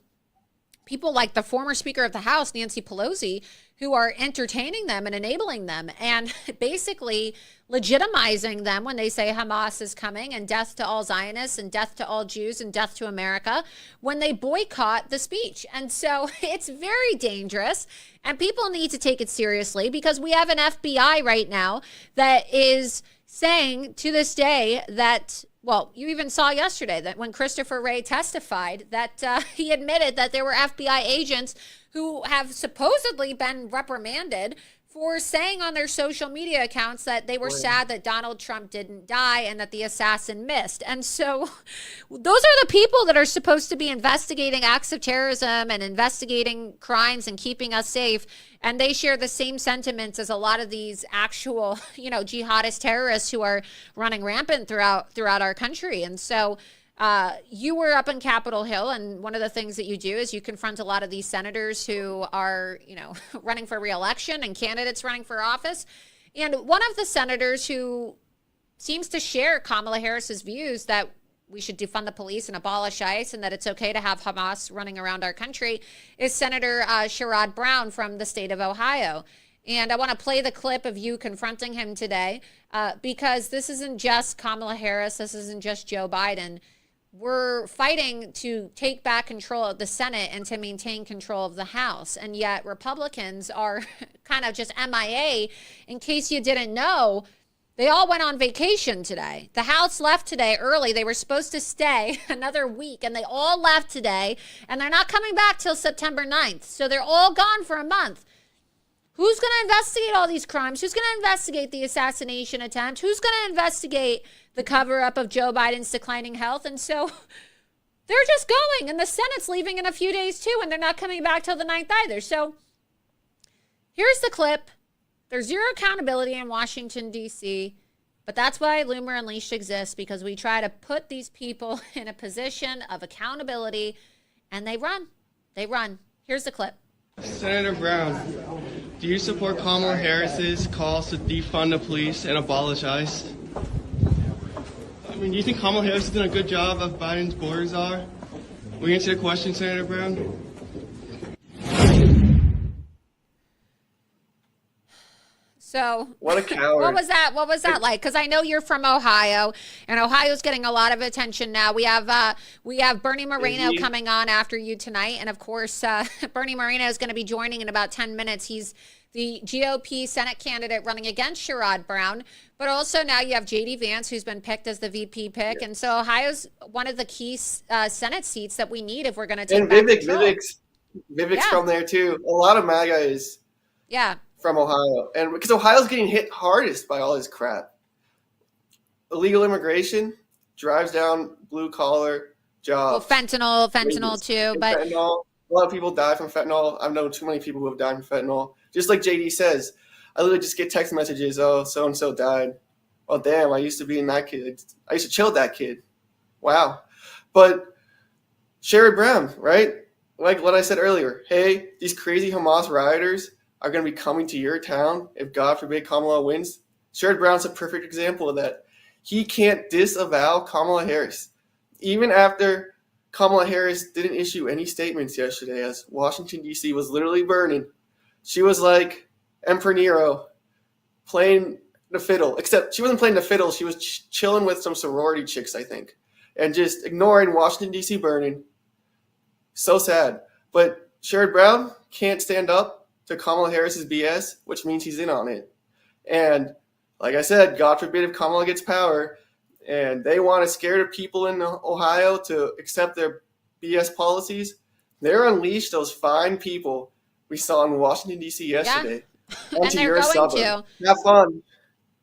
people like the former Speaker of the House, Nancy Pelosi, who are entertaining them and enabling them and basically legitimizing them when they say Hamas is coming and death to all Zionists and death to all Jews and death to America when they boycott the speech. And so it's very dangerous, and people need to take it seriously because we have an FBI right now that is saying to this day that, well, you even saw yesterday that when Christopher Wray testified that he admitted that there were FBI agents who have supposedly been reprimanded for saying on their social media accounts that they were sad that Donald Trump didn't die and that the assassin missed. And so those are the people that are supposed to be investigating acts of terrorism and investigating crimes and keeping us safe. And they share the same sentiments as a lot of these actual, jihadist terrorists who are running rampant throughout our country. And so you were up in Capitol Hill, and one of the things that you do is you confront a lot of these senators who are, running for re-election and candidates running for office. And one of the senators who seems to share Kamala Harris's views that we should defund the police and abolish ICE and that it's okay to have Hamas running around our country is Senator Sherrod Brown from the state of Ohio. And I want to play the clip of you confronting him today because this isn't just Kamala Harris. This isn't just Joe Biden. We're fighting to take back control of the Senate and to maintain control of the House. And yet Republicans are kind of just MIA. In case you didn't know, they all went on vacation today. The House left today early. They were supposed to stay another week, and they all left today. And they're not coming back till September 9th. So they're all gone for a month. Who's going to investigate all these crimes? Who's going to investigate the assassination attempt? Who's going to investigate the cover-up of Joe Biden's declining health? And so they're just going, and the Senate's leaving in a few days too, and they're not coming back till the 9th either. So here's the clip. There's zero accountability in Washington, D.C., but that's why Loomer Unleashed exists, because we try to put these people in a position of accountability, and they run. They run. Here's the clip. Senator Brown, do you support Kamala Harris's calls to defund the police and abolish ICE? Do you think Kamala Harris is doing a good job of Biden's borders are? Will you answer the question, Senator Brown? So What a coward. What was that? What was that like? Because I know you're from Ohio, and Ohio's getting a lot of attention now. We have Bernie Moreno Indeed. coming on after you tonight, and of course, Bernie Moreno is going to be joining in about 10 minutes. He's the GOP Senate candidate running against Sherrod Brown, but also now you have J.D. Vance, who's been picked as the VP pick, and so Ohio's one of the key Senate seats that we need if we're going to take back control. Vivek's from there too. A lot of MAGA is from Ohio, and because Ohio's getting hit hardest by all this crap. Illegal immigration drives down blue collar jobs. Well, fentanyl too, but fentanyl. A lot of people die from fentanyl. I've known too many people who have died from fentanyl. Just like JD says, I literally just get text messages. Oh, so and so died. Oh, damn! I used to be in that kid. I used to chill with that kid. Wow, but Sherrod Brown, right? Like what I said earlier. Hey, these crazy Hamas rioters are going to be coming to your town if, God forbid, Kamala wins. Sherrod Brown's a perfect example of that. He can't disavow Kamala Harris. Even after Kamala Harris didn't issue any statements yesterday as Washington, D.C. was literally burning, she was like Emperor Nero playing the fiddle. Except she wasn't playing the fiddle. She was chilling with some sorority chicks, I think, and just ignoring Washington, D.C. burning. So sad. But Sherrod Brown can't stand up to Kamala Harris's BS, which means he's in on it. And like I said, God forbid if Kamala gets power and they want to scare the people in Ohio to accept their BS policies, they're unleashed those fine people we saw in Washington, D.C. yesterday. And they're going to. Have fun.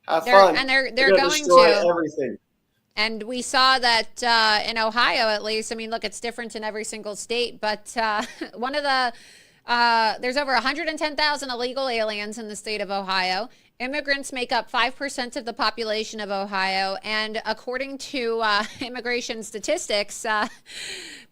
Have fun. And they're going going destroy to. everything. And we saw that in Ohio, at least. I mean, look, it's different in every single state. But one of the there's over 110,000 illegal aliens in the state of Ohio. Immigrants make up 5% of the population of Ohio. And according to immigration statistics,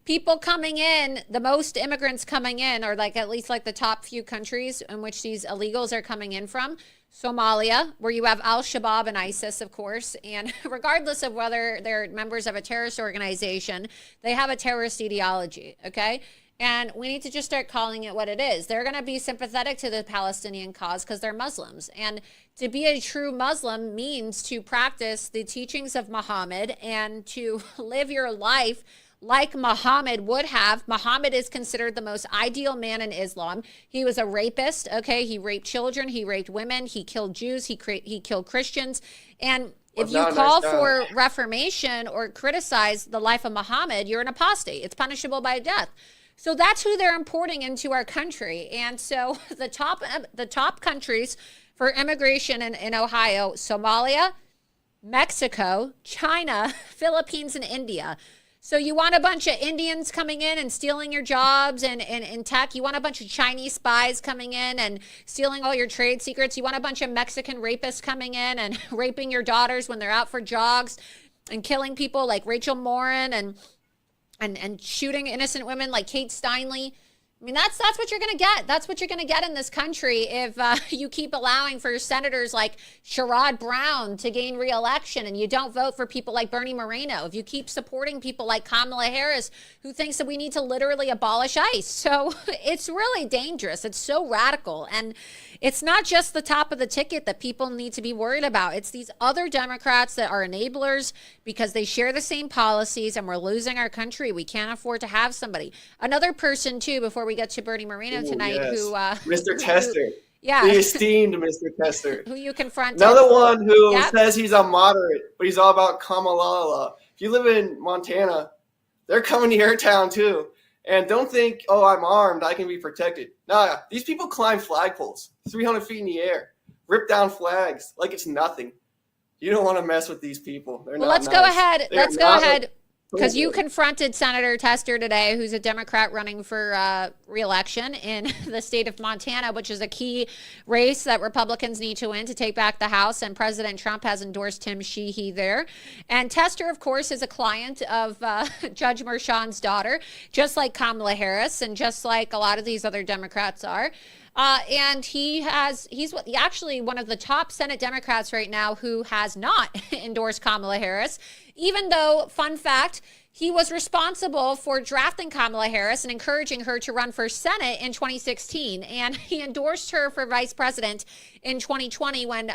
people coming in, the most immigrants coming in are like at least like the top few countries in which these illegals are coming in from. Somalia, where you have Al-Shabaab and ISIS, of course. And regardless of whether they're members of a terrorist organization, they have a terrorist ideology, okay? And we need to just start calling it what it is. They're going to be sympathetic to the Palestinian cause because they're Muslims. And to be a true Muslim means to practice the teachings of Muhammad and to live your life like Muhammad would have. Muhammad is considered the most ideal man in Islam. He was a rapist, okay? He raped children, he raped women, he killed Jews, he killed Christians. And if you call for reformation or criticize the life of Muhammad, you're an apostate. It's punishable by death. So that's who they're importing into our country. And so the top countries for immigration in Ohio, Somalia, Mexico, China, Philippines, and India. So you want a bunch of Indians coming in and stealing your jobs and in tech. You want a bunch of Chinese spies coming in and stealing all your trade secrets. You want a bunch of Mexican rapists coming in and raping your daughters when they're out for jogs and killing people like Rachel Morin and shooting innocent women like Kate Steinle. I mean, that's what you're going to get. That's what you're going to get in this country if you keep allowing for senators like Sherrod Brown to gain re-election and you don't vote for people like Bernie Moreno. If you keep supporting people like Kamala Harris, who thinks that we need to literally abolish ICE. So it's really dangerous. It's so radical. And it's not just the top of the ticket that people need to be worried about. It's these other Democrats that are enablers because they share the same policies and we're losing our country. We can't afford to have somebody. Another person, too, before we get to Bernie Moreno tonight, who Mr. Tester. Yeah. The esteemed Mr. Tester. Who you confronted. Another one who says he's a moderate, but he's all about Kamala. If you live in Montana, they're coming to your town, too. And don't think, oh, I'm armed, I can be protected. Nah, these people climb flagpoles 300 feet in the air, rip down flags like it's nothing. You don't want to mess with these people. They're not let's nice. go ahead. They're Let's go ahead. Cool. Because you confronted Senator Tester today, who's a Democrat running for re-election in the state of Montana, which is a key race that Republicans need to win to take back the House. And President Trump has endorsed Tim Sheehy there. And Tester, of course, is a client of Judge Merchan's daughter, just like Kamala Harris and just like a lot of these other Democrats are. And he's actually one of the top Senate Democrats right now who has not endorsed Kamala Harris, even though, fun fact, he was responsible for drafting Kamala Harris and encouraging her to run for Senate in 2016. And he endorsed her for vice president in 2020 when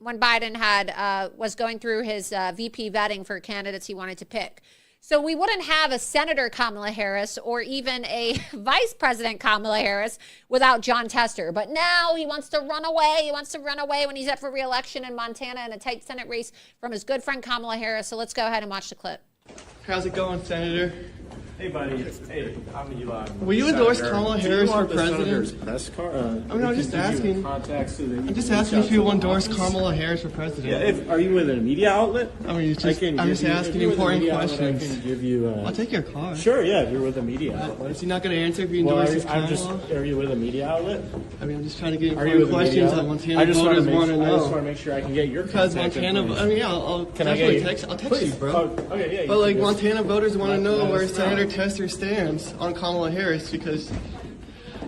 Biden was going through his VP vetting for candidates he wanted to pick. So we wouldn't have a Senator Kamala Harris or even a Vice President Kamala Harris without John Tester. But now he wants to run away. He wants to run away when he's up for re-election in Montana in a tight Senate race from his good friend Kamala Harris. So let's go ahead and watch the clip. How's it going, Senator? Hey, buddy. Hey, I'm Eli. Will you endorse Kamala Harris for Senator's president? press card? I mean, I'm just asking. I'm just asking if you will endorse Kamala Harris for president. Yeah. Are you with a media outlet? I mean, I'm just asking important questions. I can give you. I'll take your card. Sure. Yeah. If you're with a media outlet. Is he not going to answer if you endorse Kamala? Are you with a media outlet? I mean, I'm just trying to get important questions that Montana voters want to know. I just want to make sure I can get your because contact Montana. information. I mean, yeah, I'll definitely text. I'll text you, bro. Okay. Yeah. But like Montana voters want to know where Senator Tester stands on Kamala Harris because,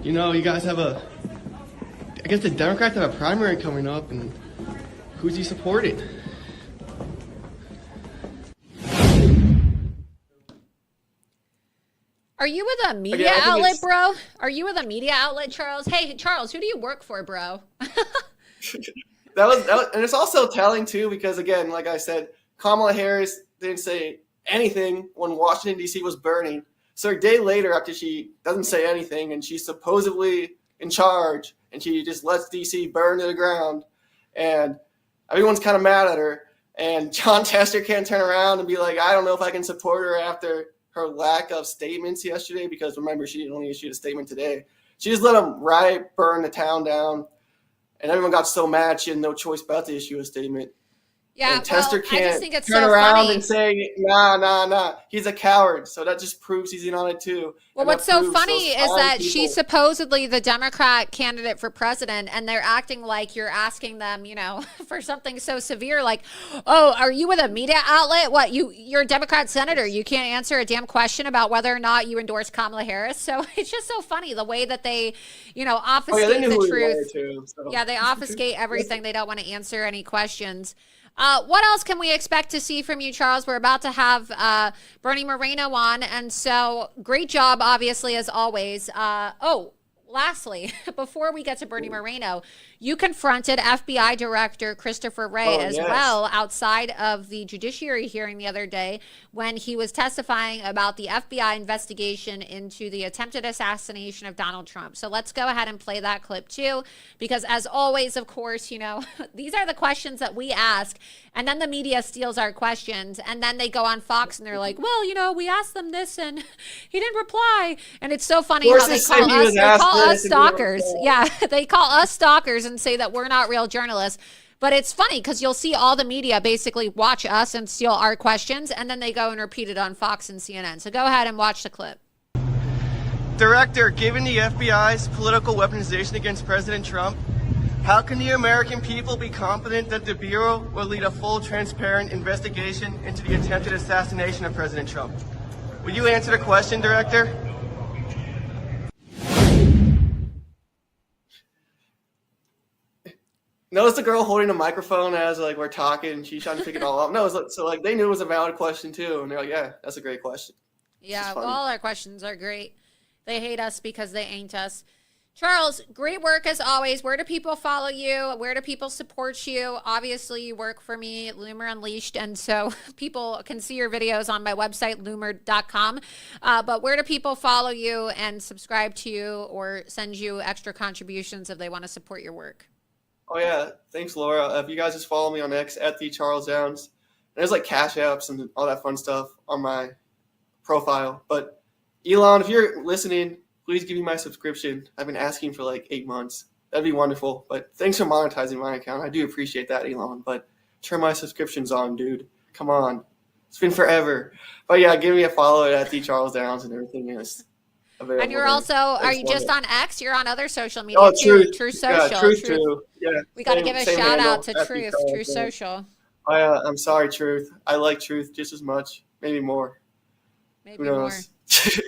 you know, you guys have I guess the Democrats have a primary coming up, and who's he supporting? Are you with a media outlet, bro? Are you with a media outlet, Charles? Hey, Charles, who do you work for, bro? That was, and it's also telling too because again, like I said, Kamala Harris didn't say anything when Washington D.C. was burning. So a day later, after she doesn't say anything and she's supposedly in charge and she just lets D.C. burn to the ground, and everyone's kind of mad at her. And John Tester can't turn around and be like, I don't know if I can support her after her lack of statements yesterday, because remember, she only issued a statement today. She just let them riot, burn the town down. And everyone got so mad she had no choice but to issue a statement. Yeah, and Tester I can't just think it's turn so around funny. and say, nah. He's a coward. So that just proves he's in on it too. Well, And what's that so proves funny those is that fine she's people- supposedly the Democrat candidate for president, and they're acting like you're asking them, you know, for something so severe like, oh, are you with a media outlet? What, you're a Democrat senator. You can't answer a damn question about whether or not you endorse Kamala Harris. So it's just so funny the way that they, you know, obfuscate they knew the who he truth. was too, so. Yeah, they obfuscate everything. They don't want to answer any questions. What else can we expect to see from you, Charles? We're about to have Bernie Moreno on, and so great job, obviously, as always. Lastly, before we get to Bernie Moreno, you confronted FBI Director Christopher Wray well outside of the judiciary hearing the other day when he was testifying about the FBI investigation into the attempted assassination of Donald Trump. So let's go ahead and play that clip too, because as always, of course, you know, these are the questions that we ask, and then the media steals our questions, and then they go on Fox and they're like, well, you know, we asked them this and he didn't reply. And it's so funny how they call us stalkers. Yeah, they call us stalkers and say that we're not real journalists. But it's funny because you'll see all the media basically watch us and steal our questions, and then they go and repeat it on Fox and CNN. So go ahead and watch the clip. Director, given the FBI's political weaponization against President Trump, how can the American people be confident that the Bureau will lead a full, transparent investigation into the attempted assassination of President Trump? Will you answer the question, Director? Notice the girl holding a microphone as like we're talking. She's trying to pick it all up. No, it's like, so like they knew it was a valid question too, and they're like, "Yeah, that's a great question." Yeah, well, all our questions are great. They hate us because they ain't us. Charles, great work as always. Where do people follow you? Where do people support you? Obviously, you work for me at Loomer Unleashed, and so people can see your videos on my website, loomer.com. But where do people follow you and subscribe to you or send you extra contributions if they want to support your work? Oh yeah, thanks, Laura. If you guys just follow me on X at the Charles Downs, there's like cash apps and all that fun stuff on my profile. But Elon, if you're listening, please give me my subscription. I've been asking for like 8 months. That'd be wonderful. But thanks for monetizing my account. I do appreciate that, Elon. But turn my subscriptions on, dude. Come on. It's been forever. But yeah, give me a follow at the Charles Downs and everything is available. And you're also, are you just on X? You're on other social media Oh, too. Truth. True Social. Yeah, Truth too. Yeah. We got to give a shout handle, out to Truth. True Social. I'm sorry, Truth. I like Truth just as much, maybe more. Maybe Who knows? more.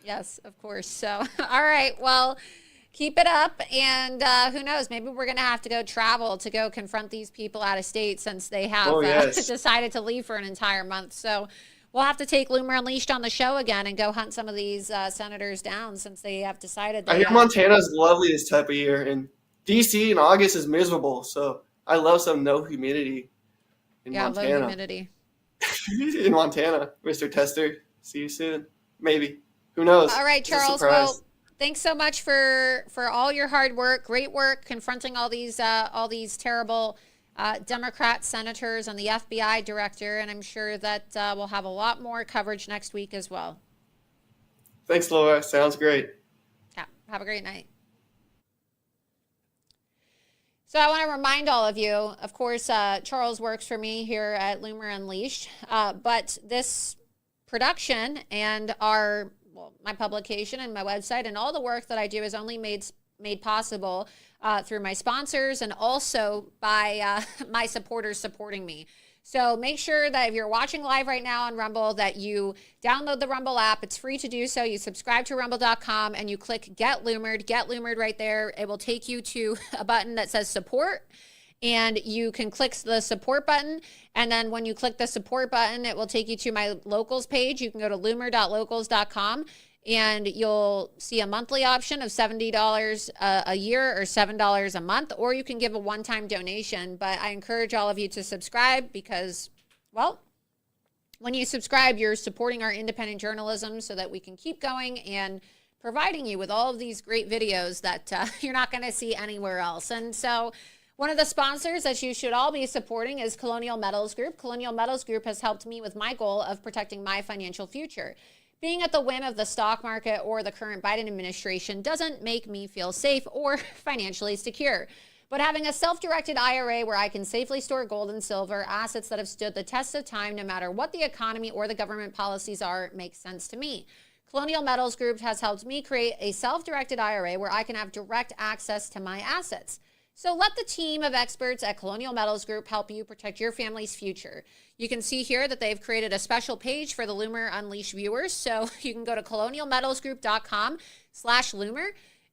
Yes, of course. So, all right. Well, keep it up. And who knows? Maybe we're going to have to go travel to go confront these people out of state since they have decided to leave for an entire month. So We'll have to take Loomer Unleashed on the show again and go hunt some of these senators down since they have decided. I hear Montana's lovely this type of year, and DC in August is miserable. So I love some no humidity in Montana. Low humidity. In Montana, Mr. Tester. See you soon. Maybe. Who knows? All right, Charles. Well, thanks so much for all your hard work. Great work confronting all these terrible Democrat senators and the FBI director. And I'm sure that we'll have a lot more coverage next week as well. Thanks, Laura. Sounds great. Yeah. Have a great night. So I want to remind all of you, of course, Charles works for me here at Loomer Unleashed, but this production and my publication and my website and all the work that I do is only made possible through my sponsors and also by my supporters supporting me. So make sure that if you're watching live right now on Rumble that you download the Rumble app. It's free to do so. You subscribe to rumble.com and you click Get Loomered. Get Loomered right there. It will take you to a button that says support. And you can click the support button. And then when you click the support button, it will take you to my locals page. You can go to loomer.locals.com and you'll see a monthly option of $70 a year or $7 a month, or you can give a one-time donation. But I encourage all of you to subscribe because, well, when you subscribe, you're supporting our independent journalism so that we can keep going and providing you with all of these great videos that you're not going to see anywhere else. And so one of the sponsors that you should all be supporting is Colonial Metals Group. Colonial Metals Group has helped me with my goal of protecting my financial future. Being at the whim of the stock market or the current Biden administration doesn't make me feel safe or financially secure. But having a self-directed IRA where I can safely store gold and silver, assets that have stood the test of time no matter what the economy or the government policies are, makes sense to me. Colonial Metals Group has helped me create a self-directed IRA where I can have direct access to my assets. So let the team of experts at Colonial Metals Group help you protect your family's future. You can see here that they've created a special page for the Loomer Unleashed viewers. So you can go to colonialmetalsgroup.com/Loomer.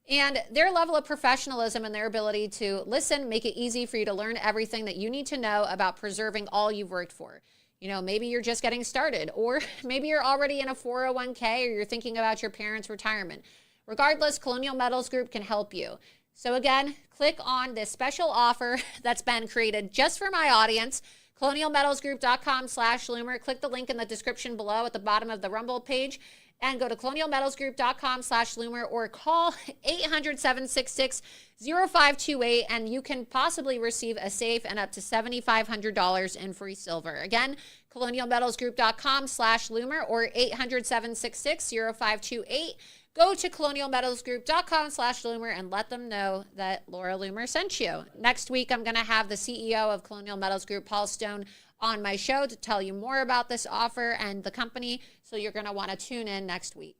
And their level of professionalism and their ability to listen make it easy for you to learn everything that you need to know about preserving all you've worked for. You know, maybe you're just getting started, or maybe you're already in a 401k, or you're thinking about your parents' retirement. Regardless, Colonial Metals Group can help you. So again, click on this special offer that's been created just for my audience, colonialmetalsgroup.com/Loomer. Click the link in the description below at the bottom of the Rumble page and go to colonialmetalsgroup.com/Loomer or call 800-766-0528 and you can possibly receive a safe and up to $7,500 in free silver. Again, colonialmetalsgroup.com/Loomer or 800-766-0528. Go to colonialmetalsgroup.com/Loomer and let them know that Laura Loomer sent you. Next week, I'm going to have the CEO of Colonial Metals Group, Paul Stone, on my show to tell you more about this offer and the company. So you're going to want to tune in next week.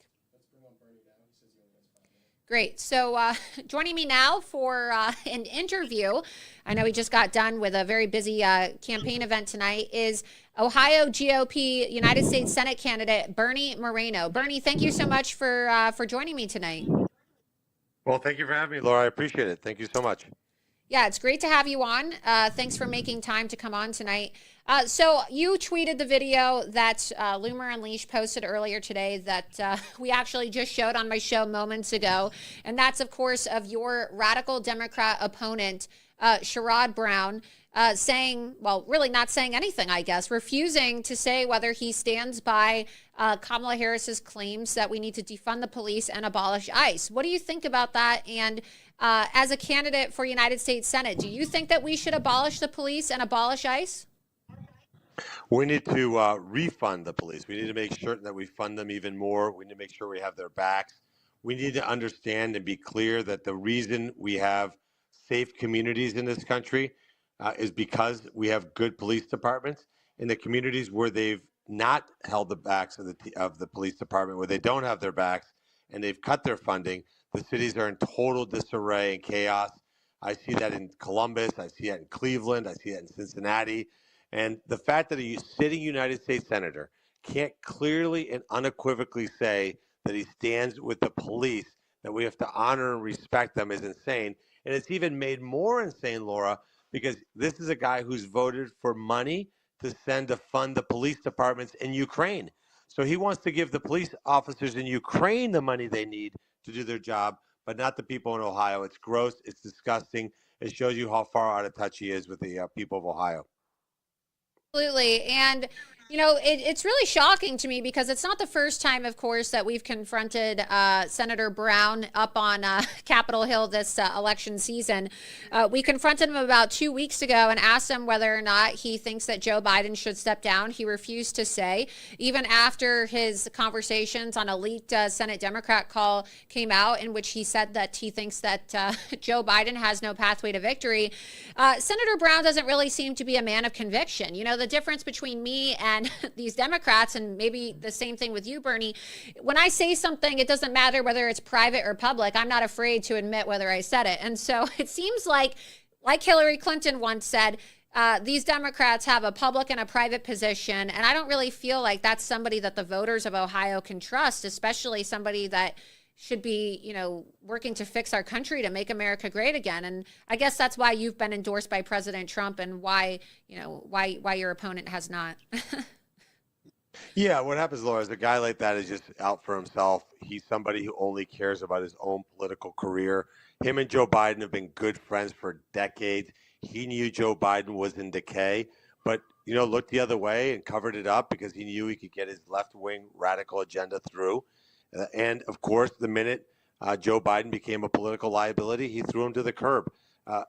Great. So joining me now for an interview, I know we just got done with a very busy campaign event tonight, is Ohio GOP United States Senate candidate Bernie Moreno. Bernie, thank you so much for joining me tonight. Well, thank you for having me, Laura. I appreciate it. Thank you so much. Yeah, it's great to have you on. Thanks for making time to come on tonight. So you tweeted the video that Loomer Unleashed posted earlier today that we actually just showed on my show moments ago. And that's, of course, of your radical Democrat opponent, Sherrod Brown, saying, well, really not saying anything, I guess, refusing to say whether he stands by Kamala Harris's claims that we need to defund the police and abolish ICE. What do you think about that? And as a candidate for United States Senate, do you think that we should abolish the police and abolish ICE? We need to refund the police. We need to make certain that we fund them even more. We need to make sure we have their backs. We need to understand and be clear that the reason we have safe communities in this country is because we have good police departments. In the communities where they've not held the backs of the police department, where they don't have their backs and they've cut their funding, the cities are in total disarray and chaos. I see that in Columbus. I see that in Cleveland. I see that in Cincinnati. And the fact that a sitting United States senator can't clearly and unequivocally say that he stands with the police, that we have to honor and respect them, is insane. And it's even made more insane, Laura, because this is a guy who's voted for money to send to fund the police departments in Ukraine. So he wants to give the police officers in Ukraine the money they need to do their job, but not the people in Ohio. It's gross. It's disgusting. It shows you how far out of touch he is with the people of Ohio. Absolutely. And, it's really shocking to me because it's not the first time, of course, that we've confronted Senator Brown up on Capitol Hill this election season. We confronted him about 2 weeks ago and asked him whether or not he thinks that Joe Biden should step down. He refused to say. Even after his conversations on a leaked Senate Democrat call came out in which he said that he thinks that Joe Biden has no pathway to victory, Senator Brown doesn't really seem to be a man of conviction. The difference between me and these Democrats, and maybe the same thing with you, Bernie, when I say something, it doesn't matter whether it's private or public. I'm not afraid to admit whether I said it. And so it seems like Hillary Clinton once said, these Democrats have a public and a private position. And I don't really feel like that's somebody that the voters of Ohio can trust, especially somebody that should be, working to fix our country to make America great again. And I guess that's why you've been endorsed by President Trump and why your opponent has not. Yeah, what happens, Laura, is a guy like that is just out for himself. He's somebody who only cares about his own political career. Him and Joe Biden have been good friends for decades. He knew Joe Biden was in decay, but, looked the other way and covered it up because he knew he could get his left-wing radical agenda through. And, of course, the minute Joe Biden became a political liability, he threw him to the curb.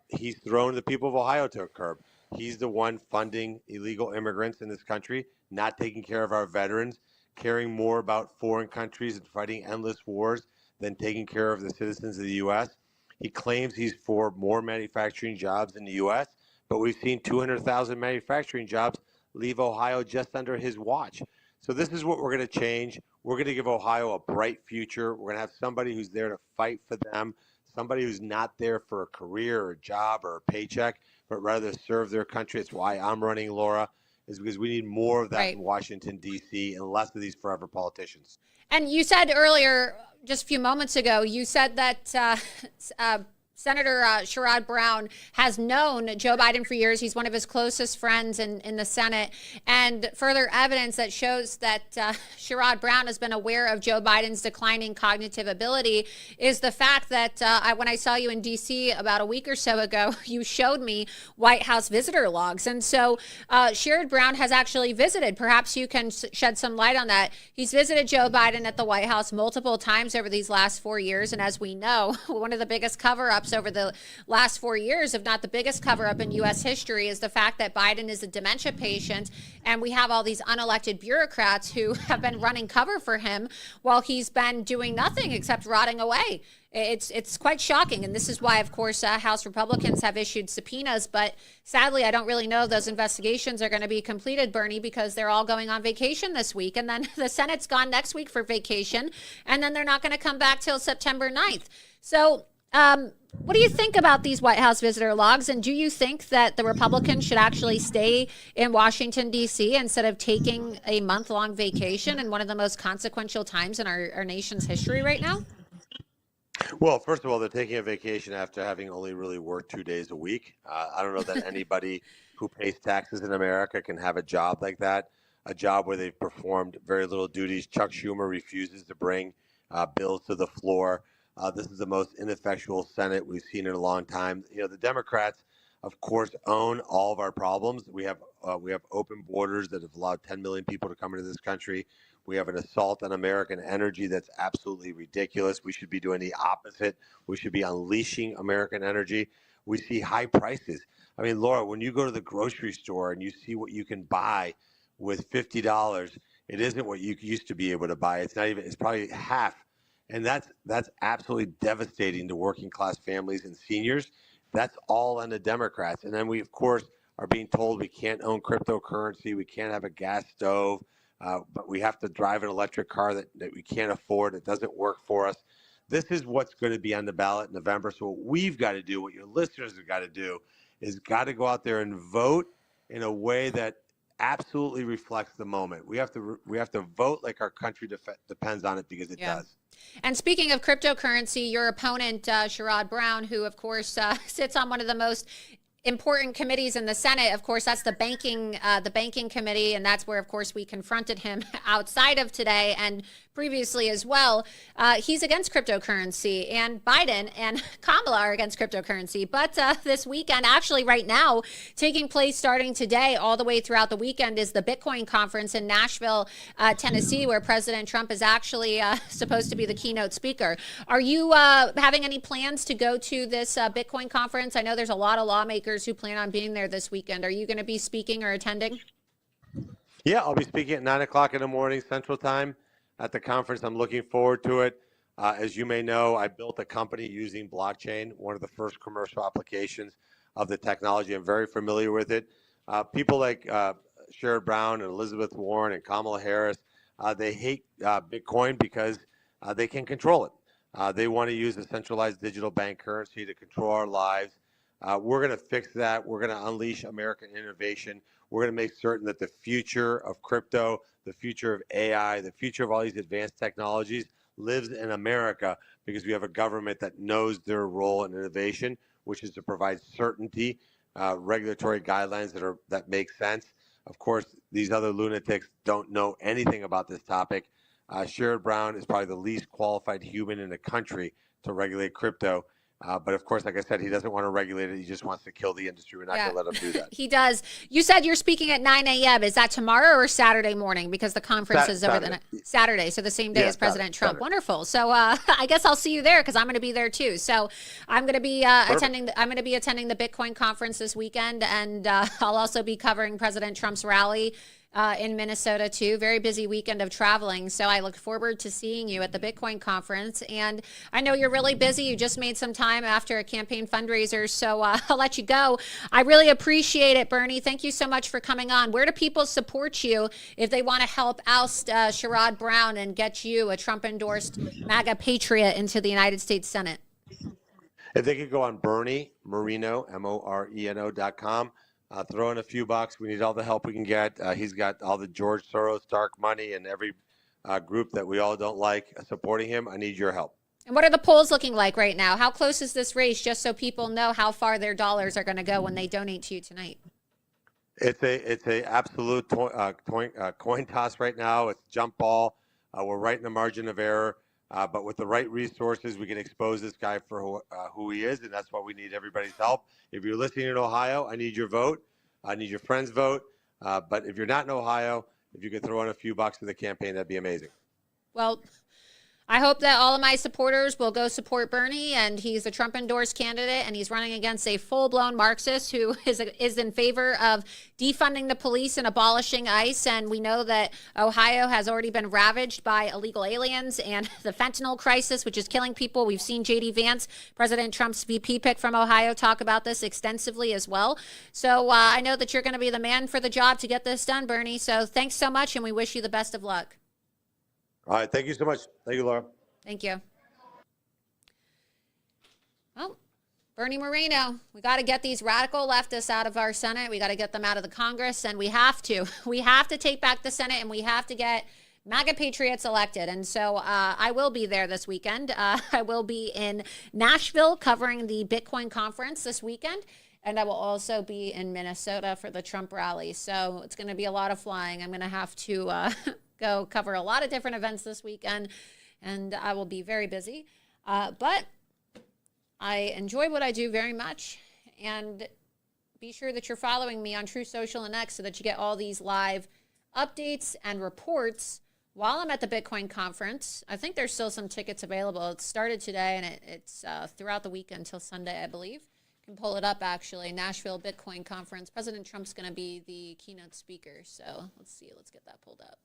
He's thrown the people of Ohio to a curb. He's the one funding illegal immigrants in this country, not taking care of our veterans, caring more about foreign countries and fighting endless wars than taking care of the citizens of the U.S. He claims he's for more manufacturing jobs in the U.S., but we've seen 200,000 manufacturing jobs leave Ohio just under his watch. So this is what we're going to change. We're going to give Ohio a bright future. We're going to have somebody who's there to fight for them, somebody who's not there for a career or a job or a paycheck, but rather serve their country. It's why I'm running, Laura, is because we need more of that in Washington, D.C., and less of these forever politicians. And you said earlier, just a few moments ago, you said that Senator Sherrod Brown has known Joe Biden for years. He's one of his closest friends in the Senate. And further evidence that shows that Sherrod Brown has been aware of Joe Biden's declining cognitive ability is the fact that when I saw you in D.C. about a week or so ago, you showed me White House visitor logs. And so Sherrod Brown has actually visited. Perhaps you can shed some light on that. He's visited Joe Biden at the White House multiple times over these last 4 years. And as we know, one of the biggest cover-ups over the last 4 years, if not the biggest cover-up in U.S. history, is the fact that Biden is a dementia patient, and we have all these unelected bureaucrats who have been running cover for him while he's been doing nothing except rotting away. It's quite shocking, and this is why, of course, House Republicans have issued subpoenas, but sadly, I don't really know if those investigations are going to be completed, Bernie, because they're all going on vacation this week, and then the Senate's gone next week for vacation, and then they're not going to come back till September 9th. So what do you think about these White House visitor logs? And do you think that the Republicans should actually stay in Washington, D.C. instead of taking a month-long vacation in one of the most consequential times in our nation's history right now? Well, first of all, they're taking a vacation after having only really worked 2 days a week. I don't know that anybody who pays taxes in America can have a job like that, a job where they've performed very little duties. Chuck Schumer refuses to bring bills to the floor. This is the most ineffectual Senate we've seen in a long time. The Democrats, of course, own all of our problems. We have open borders that have allowed 10 million people to come into this country. We have an assault on American energy that's absolutely ridiculous. We should be doing the opposite. We should be unleashing American energy. We see high prices. I mean, Laura, when you go to the grocery store and you see what you can buy with $50, it isn't what you used to be able to buy. It's not even. It's probably half. And that's absolutely devastating to working class families and seniors. That's all on the Democrats. And then we, of course, are being told we can't own cryptocurrency. We can't have a gas stove, but we have to drive an electric car that we can't afford. It doesn't work for us. This is what's going to be on the ballot in November. So what we've got to do, what your listeners have got to do, is got to go out there and vote in a way that absolutely reflects the moment. We have to vote like our country depends on it, because it does. And speaking of cryptocurrency, your opponent, Sherrod Brown, who, of course, sits on one of the most important committees in the Senate. Of course, that's the banking committee, and that's where, of course, we confronted him outside of today and previously as well. He's against cryptocurrency, and Biden and Kamala are against cryptocurrency. But this weekend, actually right now, taking place starting today all the way throughout the weekend, is the Bitcoin conference in Nashville, Tennessee, where President Trump is actually supposed to be the keynote speaker. Are you having any plans to go to this Bitcoin conference? I know there's a lot of lawmakers who plan on being there this weekend. Are you going to be speaking or attending? Yeah, I'll be speaking at 9 o'clock in the morning Central Time at the conference. I'm looking forward to it. As you may know, I built a company using blockchain, one of the first commercial applications of the technology. I'm very familiar with it. People like Sherrod Brown and Elizabeth Warren and Kamala Harris, they hate Bitcoin because they can control it. They want to use a centralized digital bank currency to control our lives. We're going to fix that. We're going to unleash American innovation. We're going to make certain that the future of crypto, the future of AI, the future of all these advanced technologies lives in America, because we have a government that knows their role in innovation, which is to provide certainty, regulatory guidelines that make sense. Of course, these other lunatics don't know anything about this topic. Sherrod Brown is probably the least qualified human in the country to regulate crypto. But of course, like I said, he doesn't want to regulate it. He just wants to kill the industry. We're not going to let him do that. He does. You said you're speaking at 9 a.m. Is that tomorrow or Saturday morning? Because the conference is over the night. Saturday, so the same day as President Trump. Saturday. Wonderful. So I guess I'll see you there, because I'm going to be there too. So I'm going to be attending. I'm going to be attending the Bitcoin conference this weekend, and I'll also be covering President Trump's rally in Minnesota too. Very busy weekend of traveling. So I look forward to seeing you at the Bitcoin conference. And I know you're really busy. You just made some time after a campaign fundraiser. So I'll let you go. I really appreciate it, Bernie. Thank you so much for coming on. Where do people support you if they want to help oust Sherrod Brown and get you, a Trump-endorsed MAGA patriot, into the United States Senate? If they could go on Bernie Moreno, MORENO.com. Throw in a few bucks. We need all the help we can get. He's got all the George Soros dark money and every group that we all don't like supporting him. I need your help. And what are the polls looking like right now? How close is this race, just so people know how far their dollars are going to go when they donate to you tonight? It's a absolute coin toss right now. It's jump ball. We're right in the margin of error. But with the right resources, we can expose this guy for who he is, and that's why we need everybody's help. If you're listening in Ohio, I need your vote. I need your friends' vote. But if you're not in Ohio, if you could throw in a few bucks to the campaign, that'd be amazing. Well, I hope that all of my supporters will go support Bernie, and he's a Trump-endorsed candidate, and he's running against a full-blown Marxist who is in favor of defunding the police and abolishing ICE. And we know that Ohio has already been ravaged by illegal aliens and the fentanyl crisis, which is killing people. We've seen J.D. Vance, President Trump's VP pick from Ohio, talk about this extensively as well. So I know that you're going to be the man for the job to get this done, Bernie. So thanks so much, and we wish you the best of luck. All right. Thank you so much. Thank you, Laura. Thank you. Well, Bernie Moreno, we got to get these radical leftists out of our Senate. We got to get them out of the Congress, and we have to. We have to take back the Senate, and we have to get MAGA patriots elected. And so I will be there this weekend. I will be in Nashville covering the Bitcoin conference this weekend. And I will also be in Minnesota for the Trump rally. So it's going to be a lot of flying. I'm going to have to go cover a lot of different events this weekend, and I will be very busy. But I enjoy what I do very much, and be sure that you're following me on True Social and X so that you get all these live updates and reports while I'm at the Bitcoin conference. I think there's still some tickets available. It started today, and it's throughout the weekend until Sunday, I believe. You can pull it up, actually. Nashville Bitcoin conference. President Trump's going to be the keynote speaker. So let's see. Let's get that pulled up.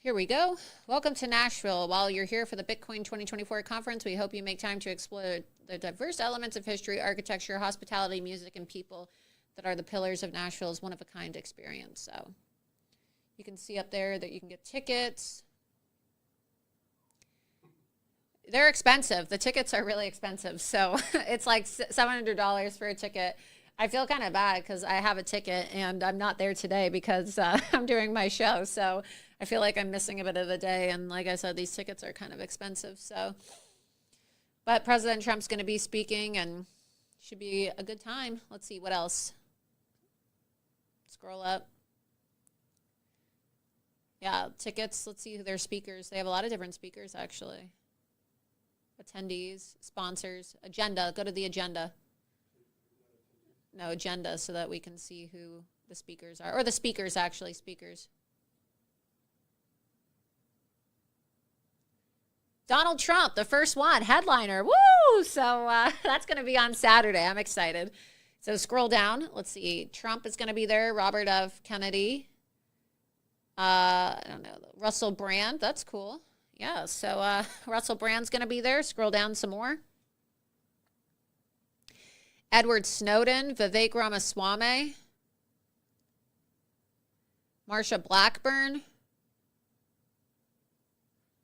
Here we go. Welcome to Nashville. While you're here for the Bitcoin 2024 conference, we hope you make time to explore the diverse elements of history, architecture, hospitality, music, and people that are the pillars of Nashville's one-of-a-kind experience. So you can see up there that you can get tickets. They're expensive. The tickets are really expensive. So it's like $700 for a ticket. I feel kind of bad because I have a ticket and I'm not there today because I'm doing my show. So I feel like I'm missing a bit of the day. And like I said, these tickets are kind of expensive. So, But President Trump's going to be speaking, and should be a good time. Let's see, what else? Scroll up. Yeah, tickets. Let's see who their speakers. They have a lot of different speakers, actually. Attendees, sponsors, agenda. Go to the agenda. No, agenda, so that we can see who the speakers are. Or the speakers, actually, speakers. Donald Trump, the first one, headliner. Woo! So that's going to be on Saturday. I'm excited. So scroll down. Let's see. Trump is going to be there. Robert F. Kennedy. I don't know. Russell Brand. That's cool. Yeah. So Russell Brand's going to be there. Scroll down some more. Edward Snowden. Vivek Ramaswamy. Marsha Blackburn.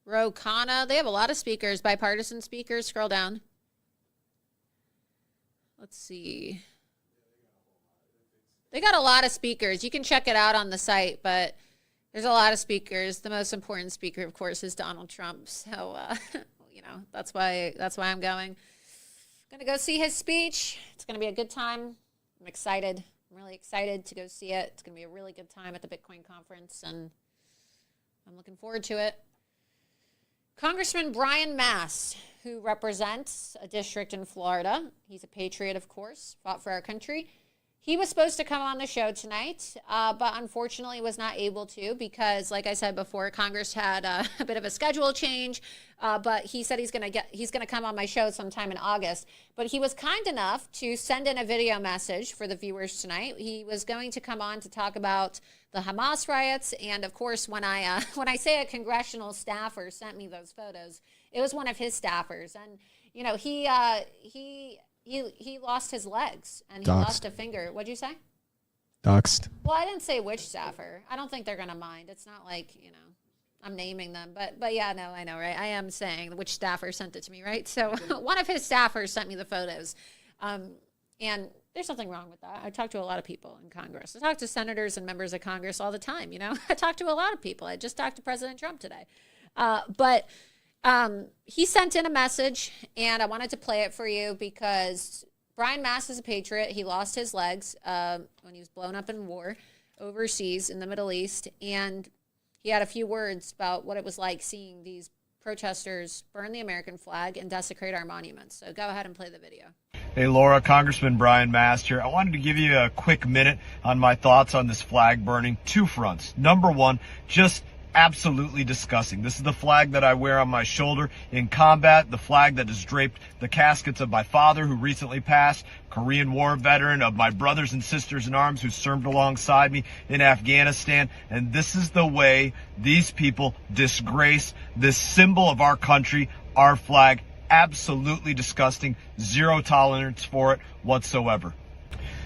Ro Khanna. They have a lot of speakers, bipartisan speakers. Scroll down. Let's see. They got a lot of speakers. You can check it out on the site, but there's a lot of speakers. The most important speaker, of course, is Donald Trump. So, that's why I'm going. I'm going to go see his speech. It's going to be a good time. I'm excited. I'm really excited to go see it. It's going to be a really good time at the Bitcoin conference, and I'm looking forward to it. Congressman Brian Mast, who represents a district in Florida. He's a patriot, of course, fought for our country. He was supposed to come on the show tonight, but unfortunately was not able to because, like I said before, Congress had a bit of a schedule change. But he said he's going to come on my show sometime in August. But he was kind enough to send in a video message for the viewers tonight. He was going to come on to talk about the Hamas riots, and of course, when I say a congressional staffer sent me those photos, it was one of his staffers, and he lost his legs and he lost a finger. What'd you say? Doxed. Well, I didn't say which staffer. I don't think they're gonna mind. It's not like I'm naming them, but yeah, no, I know, right? I am saying which staffer sent it to me, right? So one of his staffers sent me the photos, and there's nothing wrong with that. I talk to a lot of people in Congress. I talk to senators and members of Congress all the time. I talk to a lot of people. I just talked to President Trump today, but. He sent in a message, and I wanted to play it for you because Brian Mast is a patriot. He lost his legs when he was blown up in war overseas in the Middle East, and he had a few words about what it was like seeing these protesters burn the American flag and desecrate our monuments. So go ahead and play the video. Hey, Laura, Congressman Brian Mast here. I wanted to give you a quick minute on my thoughts on this flag burning. Two fronts. Number one, just absolutely disgusting. This is the flag that I wear on my shoulder in combat, the flag that has draped the caskets of my father who recently passed, Korean War veteran, of my brothers and sisters in arms who served alongside me in Afghanistan. And this is the way these people disgrace this symbol of our country, our flag. Absolutely disgusting. Zero tolerance for it whatsoever.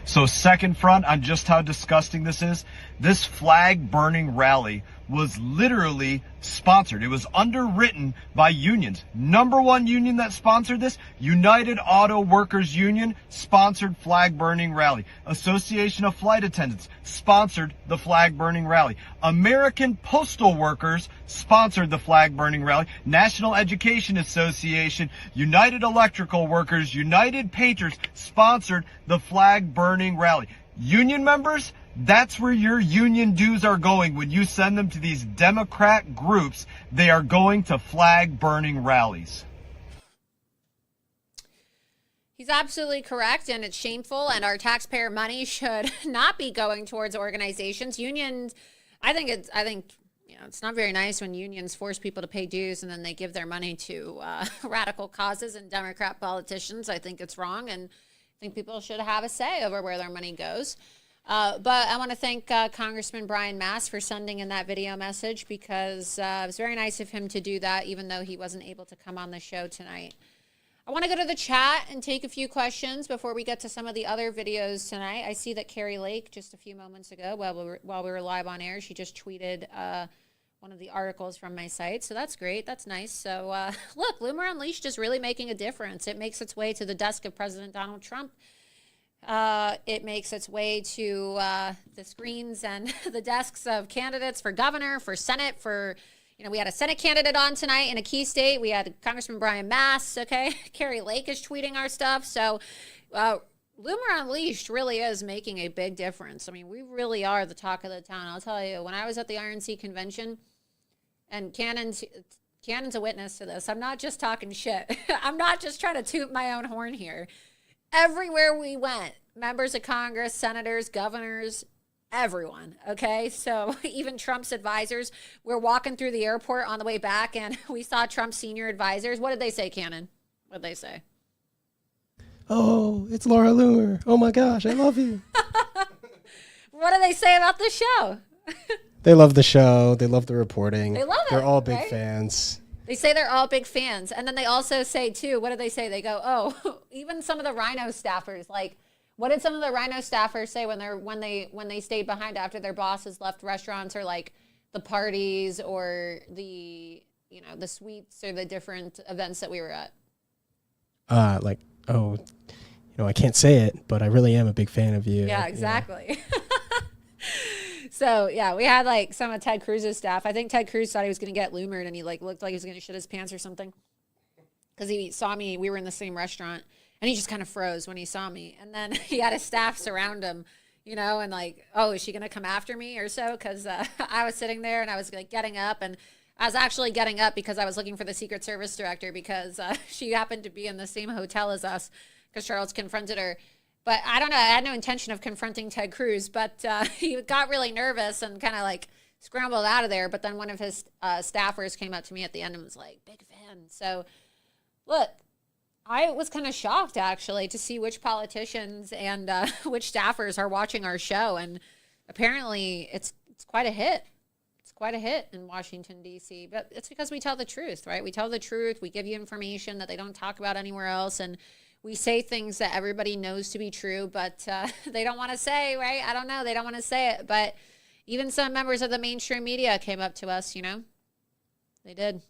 So second front on just how disgusting this is, this flag burning rally was literally sponsored. It was underwritten by unions. Number one union that sponsored this, United Auto Workers Union, sponsored flag burning rally. Association of Flight Attendants sponsored the flag burning rally. American Postal Workers sponsored the flag burning rally. National Education Association, United Electrical Workers, United Painters sponsored the flag burning rally. Union members, that's where your union dues are going. When you send them to these Democrat groups, they are going to flag burning rallies. He's absolutely correct, and it's shameful, and our taxpayer money should not be going towards organizations. Unions, I think it's not very nice when unions force people to pay dues and then they give their money to radical causes and Democrat politicians. I think it's wrong, and I think people should have a say over where their money goes. But I want to thank Congressman Brian Mast for sending in that video message because it was very nice of him to do that, even though he wasn't able to come on the show tonight. I want to go to the chat and take a few questions before we get to some of the other videos tonight. I see that Carrie Lake, just a few moments ago, while we were live on air, she just tweeted one of the articles from my site. So that's great. That's nice. So look, Loomer Unleashed is really making a difference. It makes its way to the desk of President Donald Trump. It makes its way to the screens and the desks of candidates for governor, for Senate, for we had a Senate candidate on tonight in a key state. We had Congressman Brian Mass, okay? Carrie Lake is tweeting our stuff. So Loomer Unleashed really is making a big difference. I mean, we really are the talk of the town. I'll tell you, when I was at the RNC convention, and Cannon's a witness to this. I'm not just talking shit. I'm not just trying to toot my own horn here. Everywhere we went, members of Congress, senators, governors, everyone, okay? So even Trump's advisors, we're walking through the airport on the way back, and we saw Trump's senior advisors. What did they say, Cannon? What did they say? Oh, it's Laura Loomer. Oh my gosh, I love you. What do they say about the show? They love the show. They love the reporting. They love it. They're all big right? fans. They say they're all big fans. And then they also say, too, what do they say? They go, oh, even some of the Rhino staffers, like, what did some of the Rhino staffers say when they stayed behind after their bosses left restaurants, or like the parties or the suites or the different events that we were at? I can't say it, but I really am a big fan of you. Yeah, exactly. So, yeah, we had like some of Ted Cruz's staff. I think Ted Cruz thought he was going to get Loomered, and he like looked like he was going to shit his pants or something. Because he saw me, we were in the same restaurant, and he just kind of froze when he saw me. And then he had his staff surround him, and like, oh, is she going to come after me or so? Because I was sitting there, and I was like getting up, and I was actually getting up because I was looking for the Secret Service director, because she happened to be in the same hotel as us, because Charles confronted her. But I don't know. I had no intention of confronting Ted Cruz, but he got really nervous and kind of like scrambled out of there. But then one of his staffers came up to me at the end and was like, big fan. So, look, I was kind of shocked, actually, to see which politicians and which staffers are watching our show. And apparently it's quite a hit. It's quite a hit in Washington, D.C. But it's because we tell the truth, right? We tell the truth. We give you information that they don't talk about anywhere else. And we say things that everybody knows to be true, but they don't want to say, right? I don't know. They don't want to say it. But even some members of the mainstream media came up to us, They did,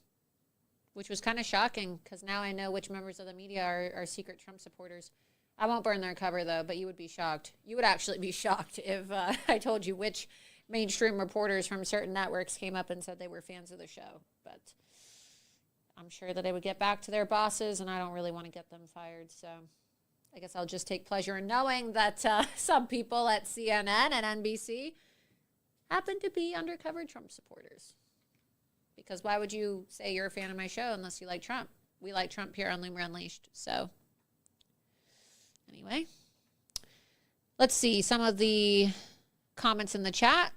which was kind of shocking, because now I know which members of the media are secret Trump supporters. I won't burn their cover, though, but you would be shocked. You would actually be shocked if I told you which mainstream reporters from certain networks came up and said they were fans of the show. But I'm sure that they would get back to their bosses, and I don't really want to get them fired. So I guess I'll just take pleasure in knowing that some people at CNN and NBC happen to be undercover Trump supporters. Because why would you say you're a fan of my show unless you like Trump? We like Trump here on Loomer Unleashed. So anyway, let's see some of the comments in the chat.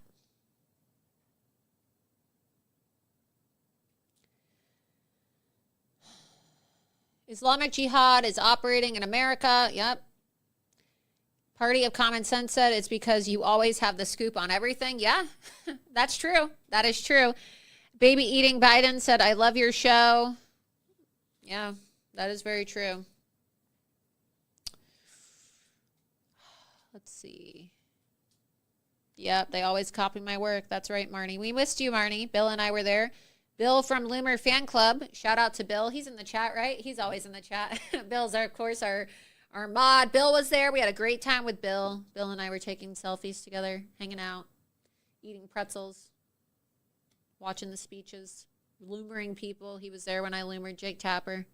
Islamic Jihad is operating in America. Yep. Party of Common Sense said it's because you always have the scoop on everything. Yeah, that's true. That is true. Baby Eating Biden said, I love your show. Yeah, that is very true. Let's see. Yep, they always copy my work. That's right, Marnie. We missed you, Marnie. Bill and I were there. Bill from Loomer Fan Club. Shout out to Bill. He's in the chat, right? He's always in the chat. Bill's, of course, our mod. Bill was there. We had a great time with Bill. Bill and I were taking selfies together, hanging out, eating pretzels, watching the speeches, loomering people. He was there when I loomered Jake Tapper.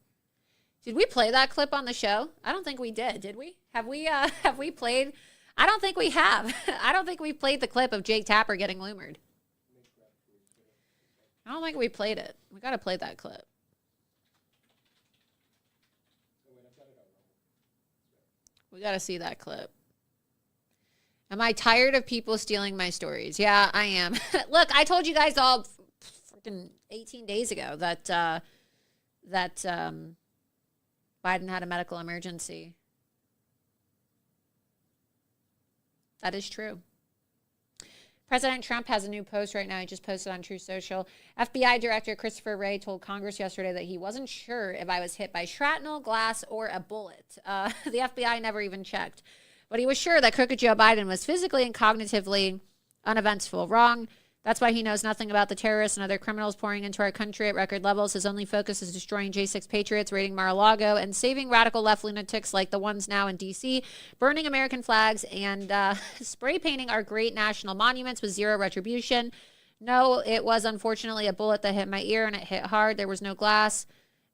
Did we play that clip on the show? I don't think we did we? Have we played? I don't think we have. I don't think we played the clip of Jake Tapper getting loomered. I don't think we played it. We got to play that clip. We got to see that clip. Am I tired of people stealing my stories? Yeah, I am. Look, I told you guys all freaking 18 days ago that Biden had a medical emergency. That is true. President Trump has a new post right now. He just posted on True Social. FBI Director Christopher Wray told Congress yesterday that he wasn't sure if I was hit by shrapnel, glass, or a bullet. The FBI never even checked. But he was sure that crooked Joe Biden was physically and cognitively uneventful. Wrong. That's why he knows nothing about the terrorists and other criminals pouring into our country at record levels. His only focus is destroying J6 patriots, raiding Mar-a-Lago, and saving radical left lunatics like the ones now in D.C., burning American flags, and spray painting our great national monuments with zero retribution. No, it was unfortunately a bullet that hit my ear, and it hit hard. There was no glass.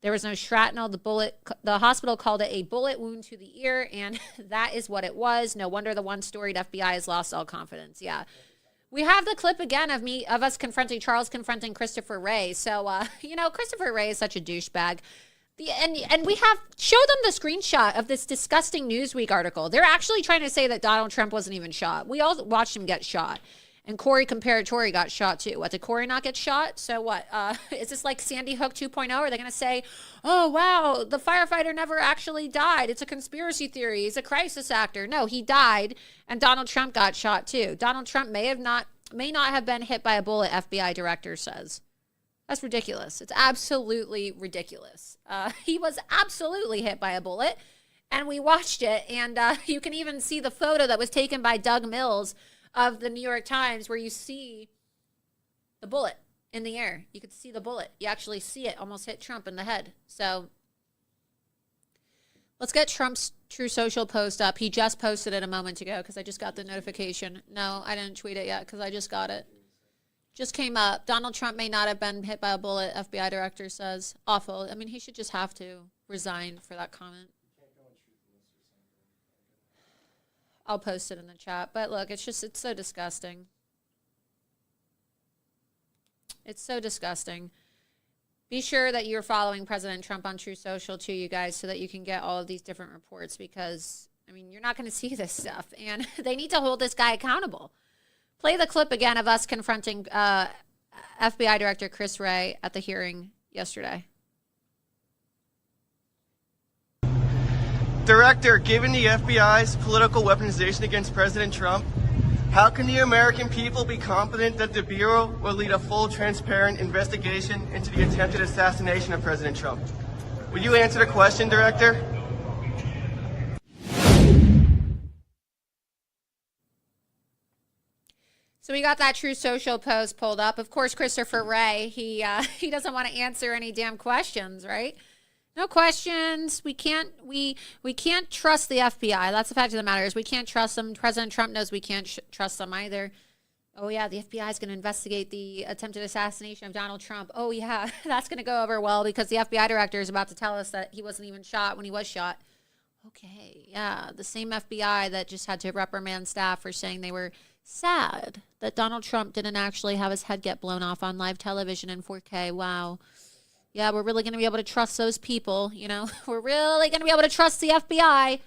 There was no shrapnel. The hospital called it a bullet wound to the ear, and that is what it was. No wonder the one-storied FBI has lost all confidence. Yeah. We have the clip again of us confronting Charles confronting Christopher Wray. So, Christopher Wray is such a douchebag. And we have showed them the screenshot of this disgusting Newsweek article. They're actually trying to say that Donald Trump wasn't even shot. We all watched him get shot. And Corey Comparatori got shot too. What, did Corey not get shot? So what? Is this like Sandy Hook 2.0? Are they going to say, oh, wow, the firefighter never actually died. It's a conspiracy theory. He's a crisis actor. No, he died. And Donald Trump got shot too. Donald Trump may not have been hit by a bullet, FBI director says. That's ridiculous. It's absolutely ridiculous. He was absolutely hit by a bullet. And we watched it. And you can even see the photo that was taken by Doug Mills of the New York Times, where you see the bullet in the air. You could see the bullet. You actually see it almost hit Trump in the head. So let's get Trump's True Social post up. He just posted it a moment ago because I just got the notification. No, I didn't tweet it yet because I just got it. Just came up. Donald Trump may not have been hit by a bullet, FBI director says. Awful. I mean, he should just have to resign for that comment. I'll post it in the chat. But look, it's so disgusting. It's so disgusting. Be sure that you're following President Trump on True Social too, you guys, so that you can get all of these different reports because, I mean, you're not going to see this stuff. And they need to hold this guy accountable. Play the clip again of us confronting FBI Director Chris Wray at the hearing yesterday. Director, given the FBI's political weaponization against President Trump, how can the American people be confident that the Bureau will lead a full, transparent investigation into the attempted assassination of President Trump? Will you answer the question, Director? So we got that True Social post pulled up. Of course, Christopher Wray, he doesn't want to answer any damn questions, right? No questions. We can't trust the FBI. That's the fact of the matter is we can't trust them. President Trump knows we can't trust them either. Oh, yeah, the FBI is going to investigate the attempted assassination of Donald Trump. Oh, yeah, that's going to go over well because the FBI director is about to tell us that he wasn't even shot when he was shot. Okay, yeah, the same FBI that just had to reprimand staff for saying they were sad that Donald Trump didn't actually have his head get blown off on live television in 4K. Wow. Yeah, we're really going to be able to trust those people, you know. We're really going to be able to trust the FBI.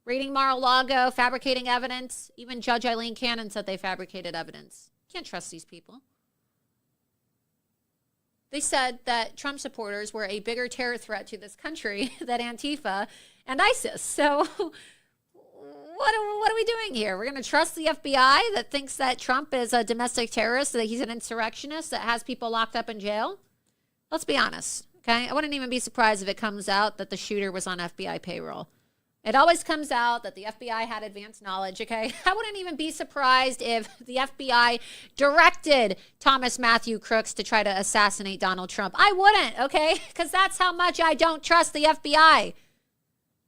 Raiding Mar-a-Lago, fabricating evidence. Even Judge Eileen Cannon said they fabricated evidence. Can't trust these people. They said that Trump supporters were a bigger terror threat to this country than Antifa and ISIS. So what are we doing here? We're going to trust the FBI that thinks that Trump is a domestic terrorist, that he's an insurrectionist, that has people locked up in jail? Let's be honest, okay? I wouldn't even be surprised if it comes out that the shooter was on FBI payroll. It always comes out that the FBI had advanced knowledge, okay? I wouldn't even be surprised if the FBI directed Thomas Matthew Crooks to try to assassinate Donald Trump. I wouldn't, okay? Because that's how much I don't trust the FBI.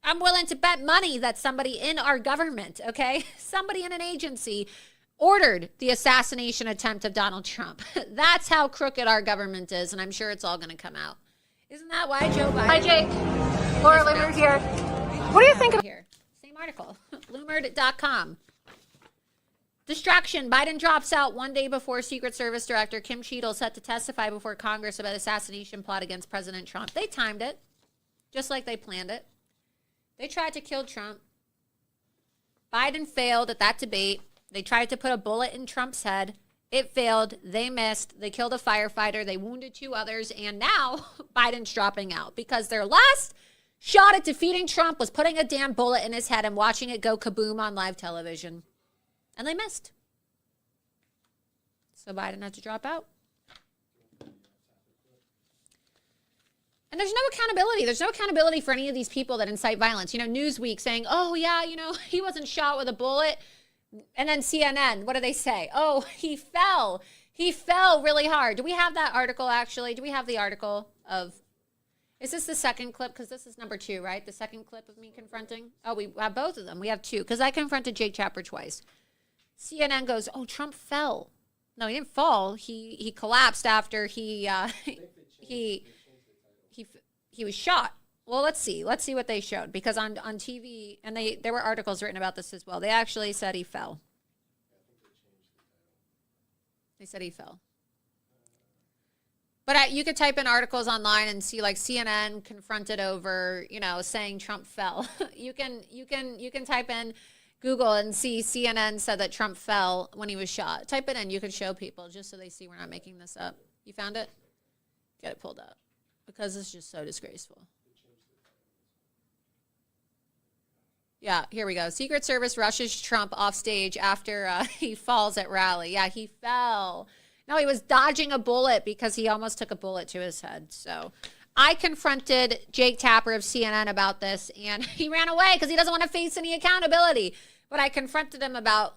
I'm willing to bet money that somebody in our government, okay? Somebody in an agency ordered the assassination attempt of Donald Trump. That's how crooked our government is, and I'm sure it's all going to come out. Isn't that why Joe Biden... Hi, Jake. Laura Loomer here. What do you think of... Here. Same article. Loomer.com. Distraction. Biden drops out one day before Secret Service Director Kim Cheadle set to testify before Congress about assassination plot against President Trump. They timed it, just like they planned it. They tried to kill Trump. Biden failed at that debate. They tried to put a bullet in Trump's head. It failed. They missed. They killed a firefighter. They wounded 2 others. And now Biden's dropping out because their last shot at defeating Trump was putting a damn bullet in his head and watching it go kaboom on live television. And they missed. So Biden had to drop out. And there's no accountability. There's no accountability for any of these people that incite violence. You know, Newsweek saying, oh, yeah, you know, he wasn't shot with a bullet. And then CNN, what do they say? Oh, he fell. He fell really hard. Do we have that article, actually? Do we have the article of... Is this the second clip? Because this is number 2, right? The second clip of me confronting? Oh, we have both of them. We have 2. Because I confronted Jake Tapper twice. CNN goes, oh, Trump fell. No, he didn't fall. He collapsed after he was shot. Well, let's see what they showed, because on TV, and there were articles written about this as well. They actually said he fell. They said he fell. But you could type in articles online and see, like, CNN confronted over, saying Trump fell. you can type in Google and see CNN said that Trump fell when he was shot. Type it in. You could show people just so they see we're not making this up. You found it? Get it pulled up, because it's just so disgraceful. Yeah, here we go. Secret Service rushes Trump off stage after he falls at rally. Yeah, he fell. No, he was dodging a bullet because he almost took a bullet to his head. So I confronted Jake Tapper of CNN about this, and he ran away because he doesn't want to face any accountability. But I confronted him about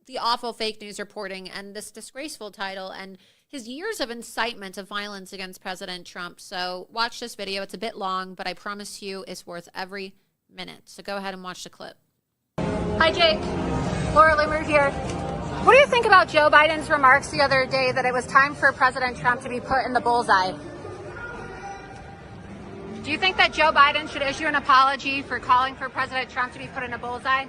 the awful fake news reporting and this disgraceful title and his years of incitement of violence against President Trump. So watch this video. It's a bit long, but I promise you it's worth every minute. So go ahead and watch the clip. Hi, Jake. Loomer here. What do you think about Joe Biden's remarks the other day that it was time for President Trump to be put in the bullseye? Do you think that Joe Biden should issue an apology for calling for President Trump to be put in a bullseye?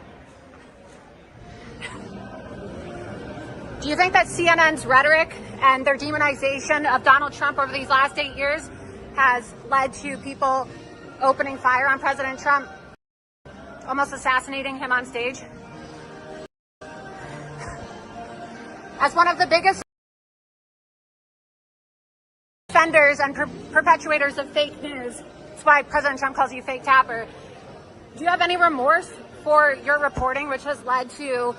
Do you think that CNN's rhetoric and their demonization of Donald Trump over these last 8 years has led to people opening fire on President Trump, almost assassinating him on stage? As one of the biggest defenders and perpetuators of fake news, that's why President Trump calls you fake Tapper, do you have any remorse for your reporting, which has led to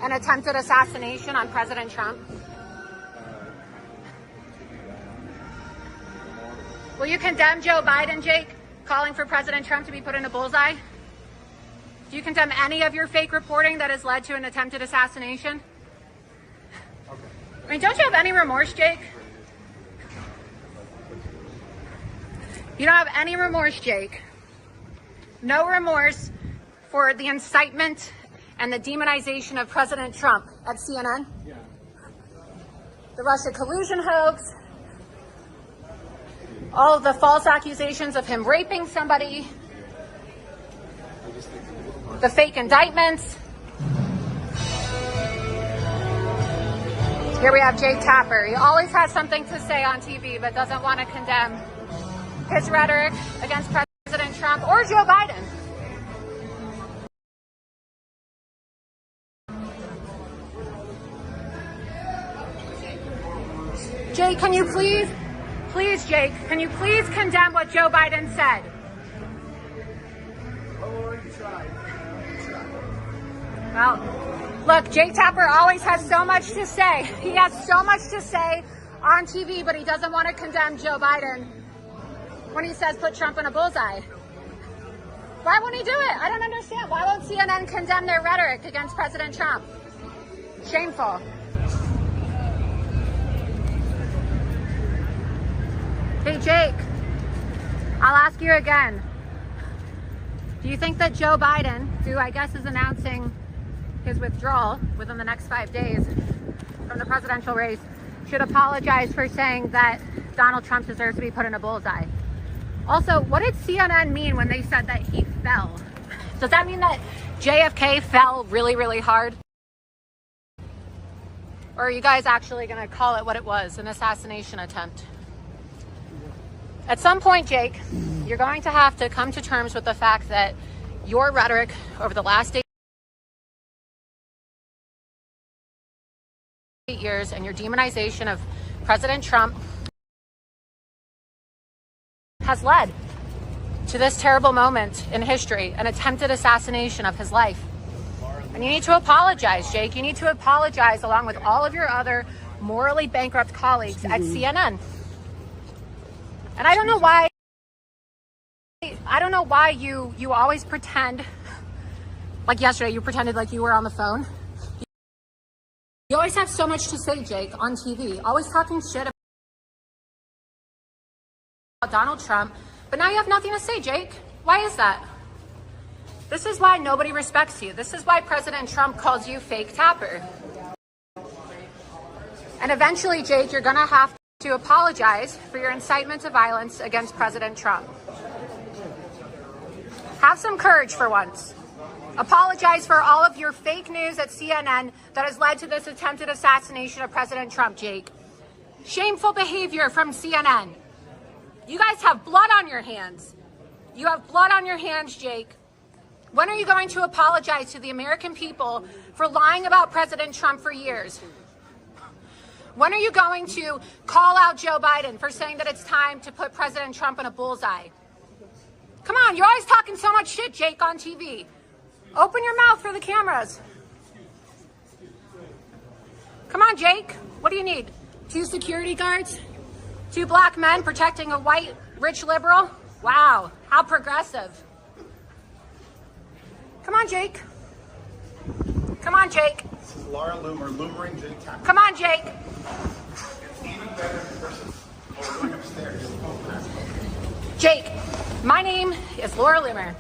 an attempted assassination on President Trump? Will you condemn Joe Biden, Jake, calling for President Trump to be put in a bullseye? Do you condemn any of your fake reporting that has led to an attempted assassination? I mean, don't you have any remorse, Jake? You don't have any remorse, Jake. No remorse for the incitement and the demonization of President Trump at CNN? Yeah. The Russia collusion hoax, all of the false accusations of him raping somebody, the fake indictments. Here we have Jake Tapper. He always has something to say on TV, but doesn't want to condemn his rhetoric against President Trump or Joe Biden. Jake, can you please, Jake, can you please condemn what Joe Biden said? Well, look, Jake Tapper always has so much to say. He has so much to say on TV, but he doesn't want to condemn Joe Biden when he says put Trump in a bullseye. Why won't he do it? I don't understand. Why won't CNN condemn their rhetoric against President Trump? Shameful. Hey, Jake, I'll ask you again. Do you think that Joe Biden, who I guess is announcing his withdrawal within the next 5 days from the presidential race, should apologize for saying that Donald Trump deserves to be put in a bullseye? Also, what did CNN mean when they said that he fell? Does that mean that JFK fell really, really hard? Or are you guys actually going to call it what it was, an assassination attempt? At some point, Jake, you're going to have to come to terms with the fact that your rhetoric over the last 8 years and your demonization of President Trump has led to this terrible moment in history, an attempted assassination of his life. And you need to apologize, Jake. You need to apologize along with all of your other morally bankrupt colleagues at CNN. And I don't know why you always pretend, like yesterday you pretended like you were on the phone. You always have so much to say, Jake, on TV, always talking shit about Donald Trump, but now you have nothing to say, Jake. Why is that? This is why nobody respects you. This is why President Trump calls you fake Tapper. And eventually, Jake, you're going to have to apologize for your incitement to violence against President Trump. Have some courage for once. Apologize for all of your fake news at CNN that has led to this attempted assassination of President Trump, Jake. Shameful behavior from CNN. You guys have blood on your hands. You have blood on your hands, Jake. When are you going to apologize to the American people for lying about President Trump for years? When are you going to call out Joe Biden for saying that it's time to put President Trump in a bullseye? Come on, you're always talking so much shit, Jake, on TV. Open your mouth for the cameras. Come on, Jake. What do you need? 2 security guards? 2 black men protecting a white, rich liberal? Wow, how progressive. Come on, Jake. Come on, Jake. This is Laura Loomer, Loomering Jake Tapper. Come on, Jake. It's even better in person. Oh, we're going upstairs. Jake, my name is Laura Loomer.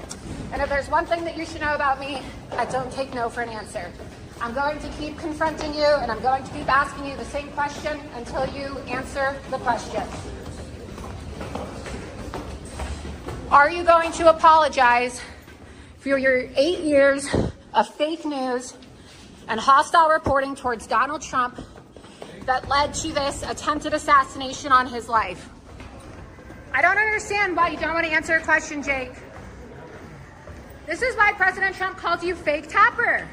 And if there's one thing that you should know about me, I don't take no for an answer. I'm going to keep confronting you, and I'm going to keep asking you the same question until you answer the question. Are you going to apologize for your 8 years of fake news and hostile reporting towards Donald Trump that led to this attempted assassination on his life? I don't understand why you don't want to answer a question, Jake. This is why President Trump called you fake Tapper.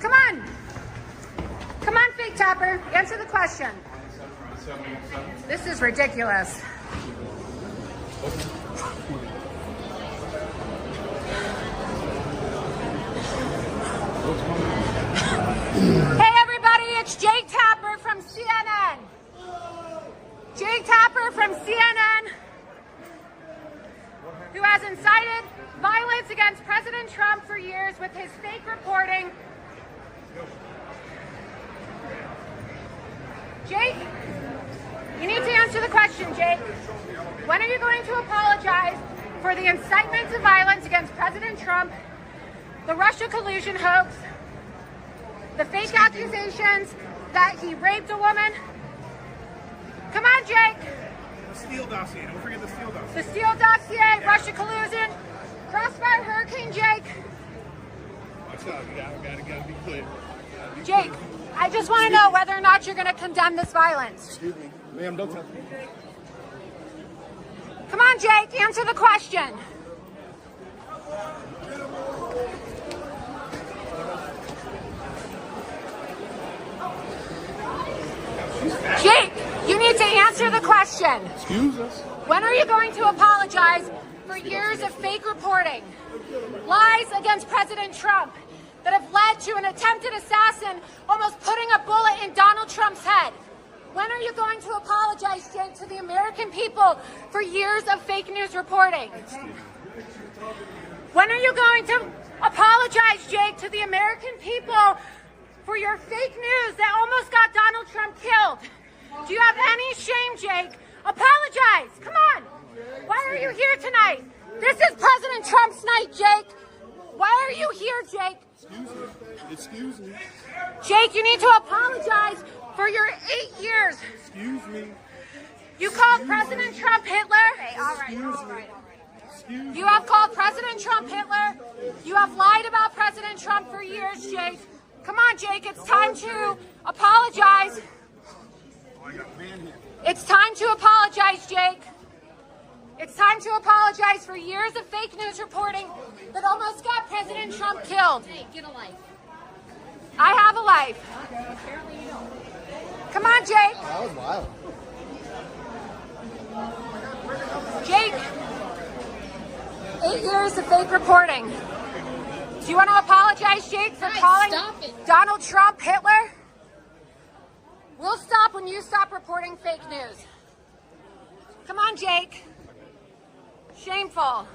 Come on. Come on, fake Tapper. Answer the question. This is ridiculous. Hey, everybody, it's Jake Tapper from CNN. Jake Tapper from CNN, who has incited violence against President Trump for years with his fake reporting. Jake, you need to answer the question, Jake. When are you going to apologize for the incitement to violence against President Trump, the Russia collusion hoax, the fake accusations that he raped a woman? Come on, Jake. The Steele dossier. Don't forget the Steele dossier. The Steele dossier, Russia collusion, Crossfire Hurricane, Jake. Watch out. You gotta be clear. Jake, I just want to know whether or not you're going to condemn this violence. Excuse me. Ma'am, don't touch me. Come on, Jake, answer the question. Jake, you need to answer the question. Excuse us. When are you going to apologize for years of fake reporting, lies against President Trump that have led to an attempted assassin almost putting a bullet in Donald Trump's head? When are you going to apologize, Jake, to the American people for years of fake news reporting? When are you going to apologize, Jake, to the American people for your fake news that almost got Donald Trump killed? Do you have any shame, Jake? Apologize. Come on. Why are you here tonight? This is President Trump's night, Jake. Why are you here, Jake? Excuse me. Jake, you need to apologize for your 8 years. Excuse me. You called President Trump Hitler. Okay, all right. You have called President Trump Hitler. You have lied about President Trump for years, Jake. Come on, Jake. It's time to apologize. It's time to apologize, Jake. It's time to apologize for years of fake news reporting that almost got President Trump killed. Hey, get a life. I have a life. Apparently you don't. Come on, Jake. That was wild. Jake, 8 years of fake reporting. Do you want to apologize, Jake, for calling Donald Trump Hitler? We'll stop when you stop reporting fake news. Come on, Jake. Shameful.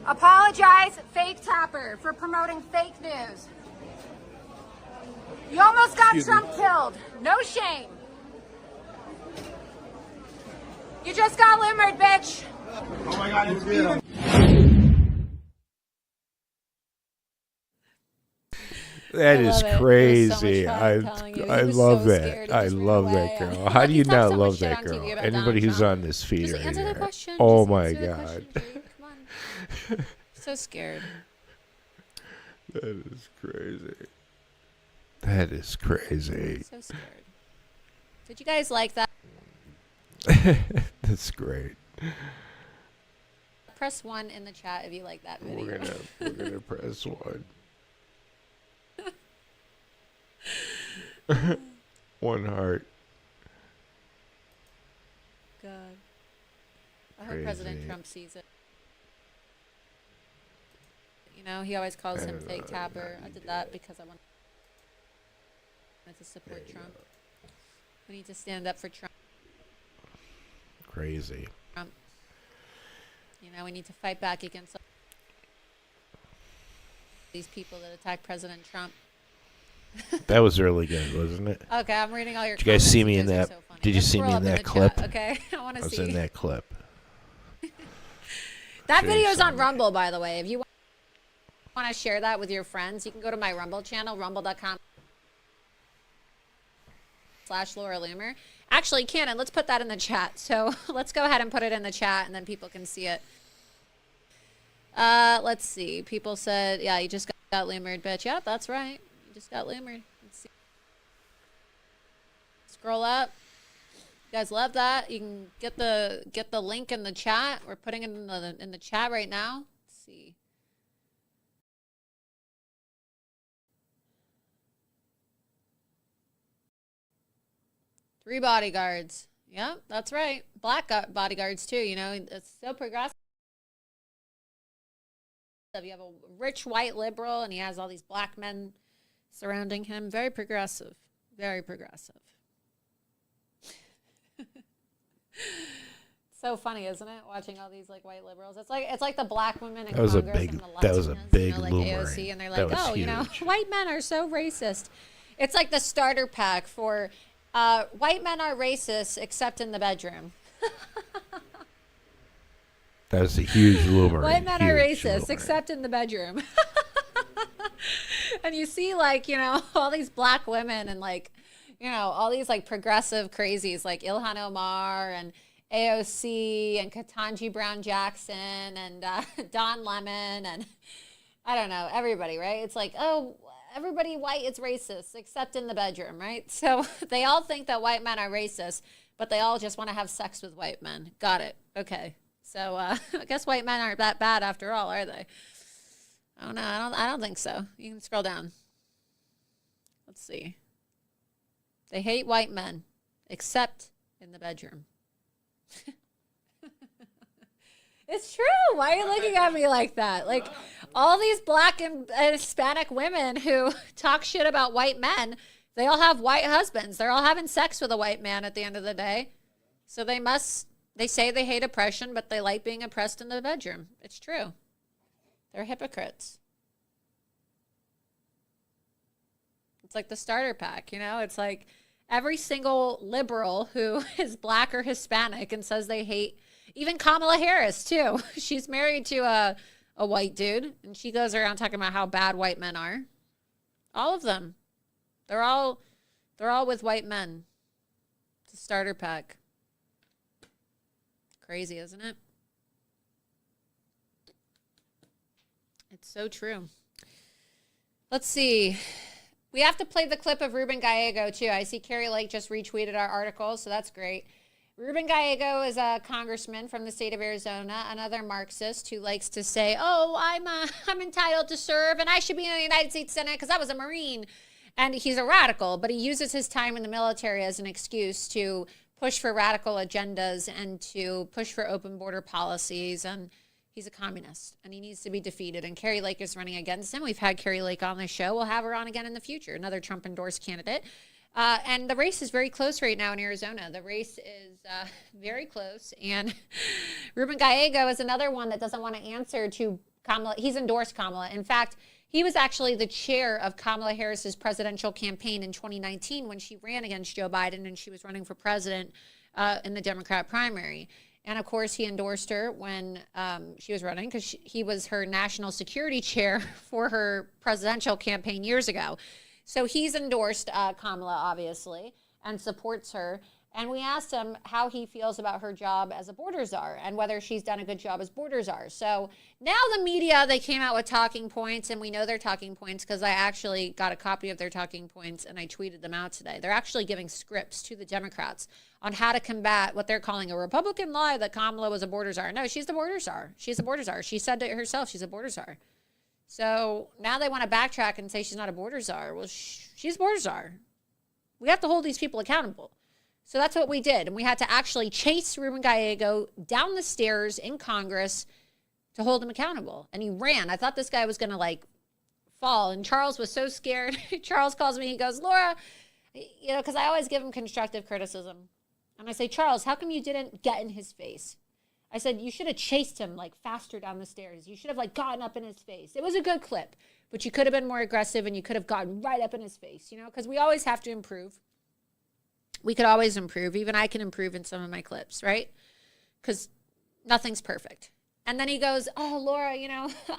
Apologize, fake Tapper, for promoting fake news. You almost got Trump killed. No shame. You just got Loomered, bitch. Oh my God, it's Steven. That I is love it. It was so much crazy. fun, I'm telling you. He I was love so that. scared. He I just ran love away. that girl. How do you He talks not so much love shit that on girl? TV about Anybody Donald who's Trump. on this feed Just right answer the here. question. Oh Just my answer the god. question, Jake. Come on. So scared. That is crazy. That is crazy. So scared. Did you guys like that? That's great. Press 1 in the chat if you like that video. We're gonna press 1. 1 heart. God. I hope Crazy. President Trump sees it. You know, he always calls him fake tapper. I did that because I wanted to support Trump. We need to stand up for Trump. Crazy. You know, we need to fight back against these people that attack President Trump. That was really good, wasn't it? Okay, I'm reading all your Did you guys comments. see me You in guys are that? so funny. Did you Let's see me scroll in up that the clip? chat, okay, I want I to was see. in that clip. That Show you video is on something. Rumble, by the way. If you want to share that with your friends, you can go to my Rumble channel, rumble.com/LauraLoomer. Actually, Cannon, let's put that in the chat. So let's go ahead and put it in the chat, and then people can see it. Let's see. People said, yeah, you just got Loomered, bitch. Yep, that's right. You just got Loomered. Let's see. Scroll up. You guys love that. You can get the link in the chat. We're putting it in the chat right now. Let's see. Three bodyguards. Yep, that's right. Black bodyguards too. You know, it's so progressive. You have a rich white liberal, and he has all these black men surrounding him. Very progressive. Very progressive. So funny, isn't it? Watching all these like white liberals. It's like the black women in Congress and the Latinas, that was a big you know, like Loomer. AOC, and they're That like, was oh, you know, huge. white men are so racist. It's like the starter pack for white men are racist except in the bedroom. That was a huge Loomer. White men are huge racist Loomer. except in the bedroom. And you see like, you know, all these black women and like, you know, all these like progressive crazies like Ilhan Omar and AOC and Ketanji Brown Jackson and Don Lemon and I don't know, everybody, right? It's like, oh, everybody white is racist except in the bedroom, right? So they all think that white men are racist, but they all just want to have sex with white men. Got it. Okay. So I guess white men aren't that bad after all, are they? I don't know. I don't think so. You can scroll down. Let's see. They hate white men, except in the bedroom. It's true. Why are you looking at me like that? Like all these black and Hispanic women who talk shit about white men, they all have white husbands. They're all having sex with a white man at the end of the day. So they say they hate oppression, but they like being oppressed in the bedroom. It's true. They're hypocrites. It's like the starter pack, you know? It's like every single liberal who is black or Hispanic and says they hate, even Kamala Harris, too. She's married to a white dude, and she goes around talking about how bad white men are. All of them. They're all with white men. It's a starter pack. Crazy, isn't it? It's so true. Let's see. We have to play the clip of Ruben Gallego, too. I see Carrie Lake just retweeted our article, so that's great. Ruben Gallego is a congressman from the state of Arizona, another Marxist who likes to say, oh, I'm entitled to serve, and I should be in the United States Senate because I was a Marine. And he's a radical, but he uses his time in the military as an excuse to push for radical agendas and to push for open border policies, and he's a communist, and he needs to be defeated. And Carrie Lake is running against him. We've had Carrie Lake on the show. We'll have her on again in the future, another Trump-endorsed candidate. And the race is very close right now in Arizona. The race is very close, and Ruben Gallego is another one that doesn't want to answer to Kamala. He's endorsed Kamala. In fact, he was actually the chair of Kamala Harris's presidential campaign in 2019 when she ran against Joe Biden and she was running for president in the Democrat primary. And of course, he endorsed her when she was running because he was her national security chair for her presidential campaign years ago. So he's endorsed Kamala, obviously, and supports her. And we asked him how he feels about her job as a border czar and whether she's done a good job as border czar. So now the media, they came out with talking points, and we know their talking points because I actually got a copy of their talking points and I tweeted them out today. They're actually giving scripts to the Democrats on how to combat what they're calling a Republican lie that Kamala was a border czar. No, she's the border czar. She's a border czar. She said it herself, she's a border czar. So now they want to backtrack and say she's not a border czar. Well, she's a border czar. We have to hold these people accountable. So that's what we did. And we had to actually chase Ruben Gallego down the stairs in Congress to hold him accountable. And he ran. I thought this guy was going to fall. And Charles was so scared. Charles calls me. He goes, Laura, because I always give him constructive criticism. And I say, Charles, how come you didn't get in his face? I said, you should have chased him faster down the stairs. You should have gotten up in his face. It was a good clip, but you could have been more aggressive and you could have gotten right up in his face, because we always have to improve. We could always improve. Even I can improve in some of my clips, right? Because nothing's perfect. And then he goes, oh, Laura,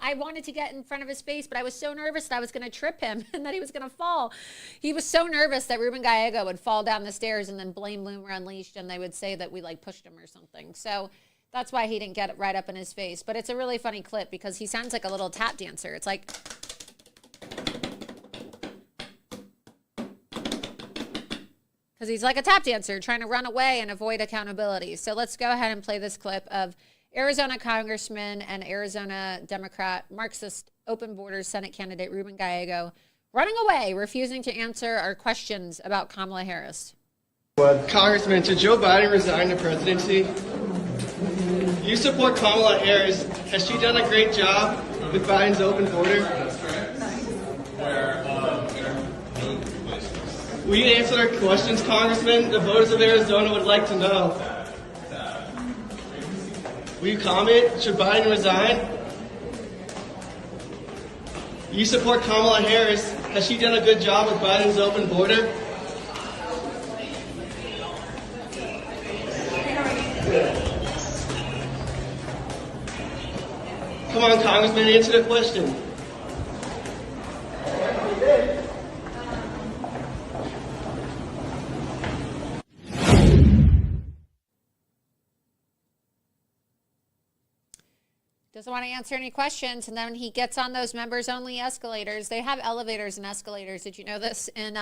I wanted to get in front of his face, but I was so nervous that I was going to trip him and that he was going to fall. He was so nervous that Ruben Gallego would fall down the stairs and then blame Loomer Unleashed, and they would say that we pushed him or something. So that's why he didn't get it right up in his face. But it's a really funny clip because he sounds like a little tap dancer. It's like... because he's like a tap dancer trying to run away and avoid accountability. So let's go ahead and play this clip of Arizona Congressman and Arizona Democrat Marxist open borders Senate candidate Ruben Gallego running away, refusing to answer our questions about Kamala Harris. Congressman, should Joe Biden resign the presidency? You support Kamala Harris. Has she done a great job with Biden's open border? Will you answer our questions, Congressman? The voters of Arizona would like to know. Will you comment? Should Biden resign? You support Kamala Harris. Has she done a good job with Biden's open border? Come on, Congressman, answer the question. Doesn't want to answer any questions, and then he gets on those members-only escalators. They have elevators and escalators. Did you know this in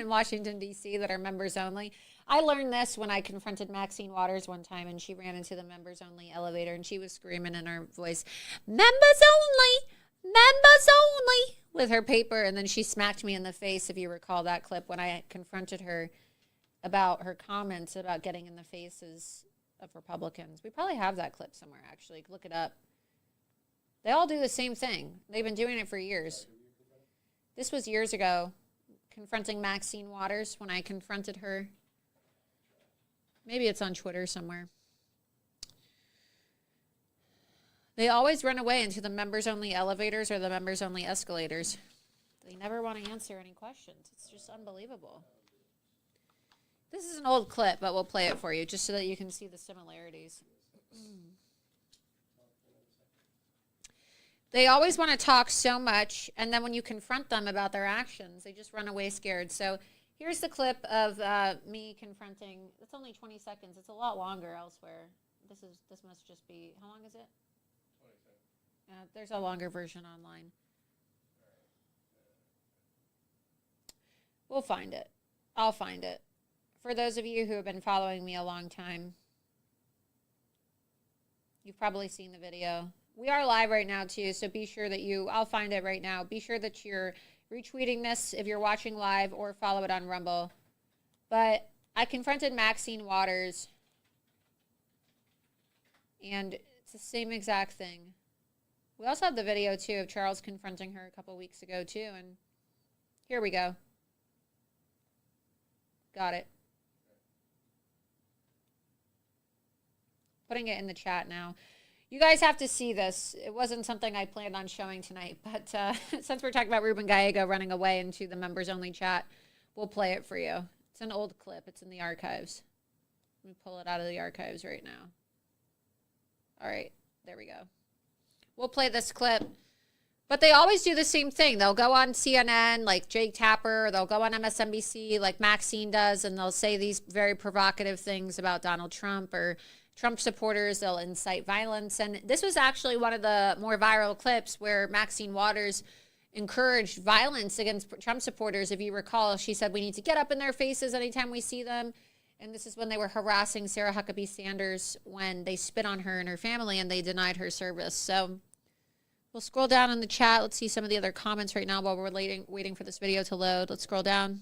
Washington, D.C., that are members-only? I learned this when I confronted Maxine Waters one time, and she ran into the members-only elevator, and she was screaming in her voice, members only, with her paper, and then she smacked me in the face, if you recall that clip, when I confronted her about her comments about getting in the faces of Republicans. We probably have that clip somewhere, actually. Look it up. They all do the same thing. They've been doing it for years. This was years ago, confronting Maxine Waters when I confronted her. Maybe it's on Twitter somewhere. They always run away into the members-only elevators or the members-only escalators. They never want to answer any questions. It's just unbelievable. This is an old clip, but we'll play it for you just so that you can see the similarities. They always want to talk so much, and then when you confront them about their actions, they just run away scared. So here's the clip of me confronting. It's only 20 seconds. It's a lot longer elsewhere. This must just be, how long is it? 20 seconds. There's a longer version online. We'll find it. I'll find it. For those of you who have been following me a long time, you've probably seen the video. We are live right now, too, so be sure that I'll find it right now. Be sure that you're retweeting this if you're watching live or follow it on Rumble. But I confronted Maxine Waters, and it's the same exact thing. We also have the video, too, of Charles confronting her a couple weeks ago, too, and here we go. Got it. Putting it in the chat now. You guys have to see this. It wasn't something I planned on showing tonight, but since we're talking about Ruben Gallego running away into the members-only chat, we'll play it for you. It's an old clip. It's in the archives. Let me pull it out of the archives right now. All right, there we go. We'll play this clip. But they always do the same thing. They'll go on CNN like Jake Tapper, or they'll go on MSNBC like Maxine does, and they'll say these very provocative things about Donald Trump or Trump supporters. They'll incite violence. And this was actually one of the more viral clips where Maxine Waters encouraged violence against Trump supporters. If you recall, she said we need to get up in their faces anytime we see them. And this is when they were harassing Sarah Huckabee Sanders when they spit on her and her family and they denied her service. So we'll scroll down in the chat. Let's see some of the other comments right now while we're waiting for this video to load. Let's scroll down.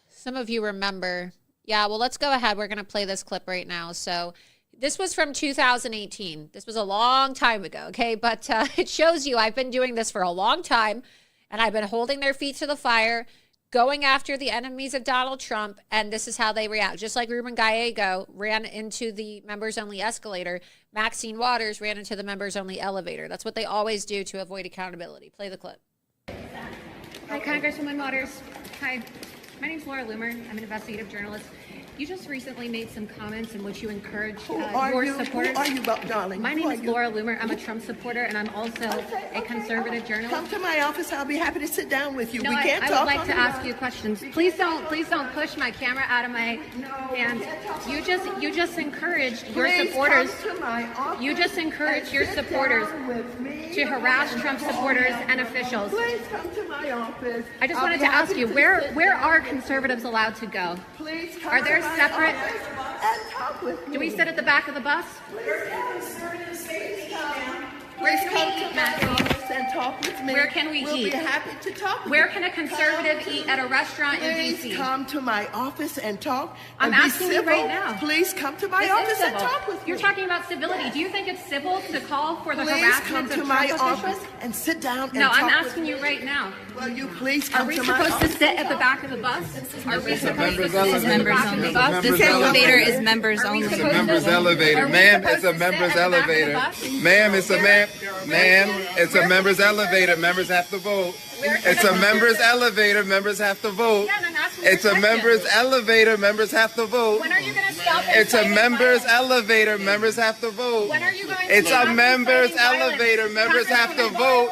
Some of you remember. Yeah, well, let's go ahead. We're going to play this clip right now. So this was from 2018. This was a long time ago, okay? But it shows you I've been doing this for a long time, and I've been holding their feet to the fire, going after the enemies of Donald Trump, and this is how they react. Just like Ruben Gallego ran into the members-only escalator, Maxine Waters ran into the members-only elevator. That's what they always do to avoid accountability. Play the clip. Hi, Congresswoman Waters. Hi, my name's Laura Loomer. I'm an investigative journalist. You just recently made some comments in which you encouraged your supporters. Who are you, darling? My name is Laura Loomer. I'm a Trump supporter, and I'm also a conservative journalist. Come to my office. I'll be happy to sit down with you. No, we can't I talk. would like to ask you questions. Please don't push my camera out of my hand. You just encouraged your supporters. You just encouraged your supporters to harass Trump supporters and officials. Please come to my office. I just wanted to ask you, where are conservatives allowed to go? Please come Are there to my separate? office and talk with me. Do we sit at the back of the bus? Where Please come to my office and talk with me. Where can we we'll eat? We'll be happy to talk with Where you. can a conservative eat at a restaurant in Please D.C.? come to my office and talk. I'm and be asking you civil. right now. Please come to my This is office and civil. talk with me. You're talking about civility. Do you think it's civil to call for the Please come harassment to of my Trump office officials? and sit down and No, talk I'm with asking me. you right now. Will you please Are come we to my supposed to office? sit at the back of the bus? Are we supposed to sit at the Members back of only. the bus? This elevator is members only. It's It's a members elevator. Ma'am, it's a members elevator. Ma'am, it's a ma'am, it's a members elevator. Members have to vote. It's a members elevator. Members have to vote. It's a members elevator. Members have to vote. When are you going to stop It's a inciting members violence? elevator. Members have to vote. When are you going to It's stop a members inciting violence? elevator. Members have to vote.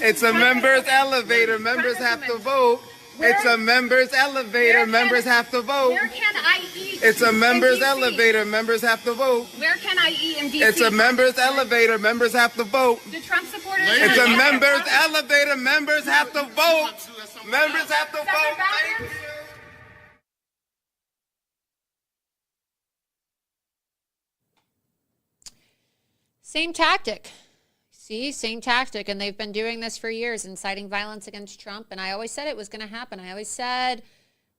It's a members elevator. Members have to vote. It's a members elevator. Members have to vote. Where can I eat? It's a members in DC? elevator. Members have to vote. Where can I eat in D.C.? It's a members elevator. Members have to vote. Do Trump supporters? It's a members elevator. Members have to vote. Members have to vote. Thank you. Same tactic. See, same tactic. And they've been doing this for years, inciting violence against Trump. And I always said it was going to happen. I always said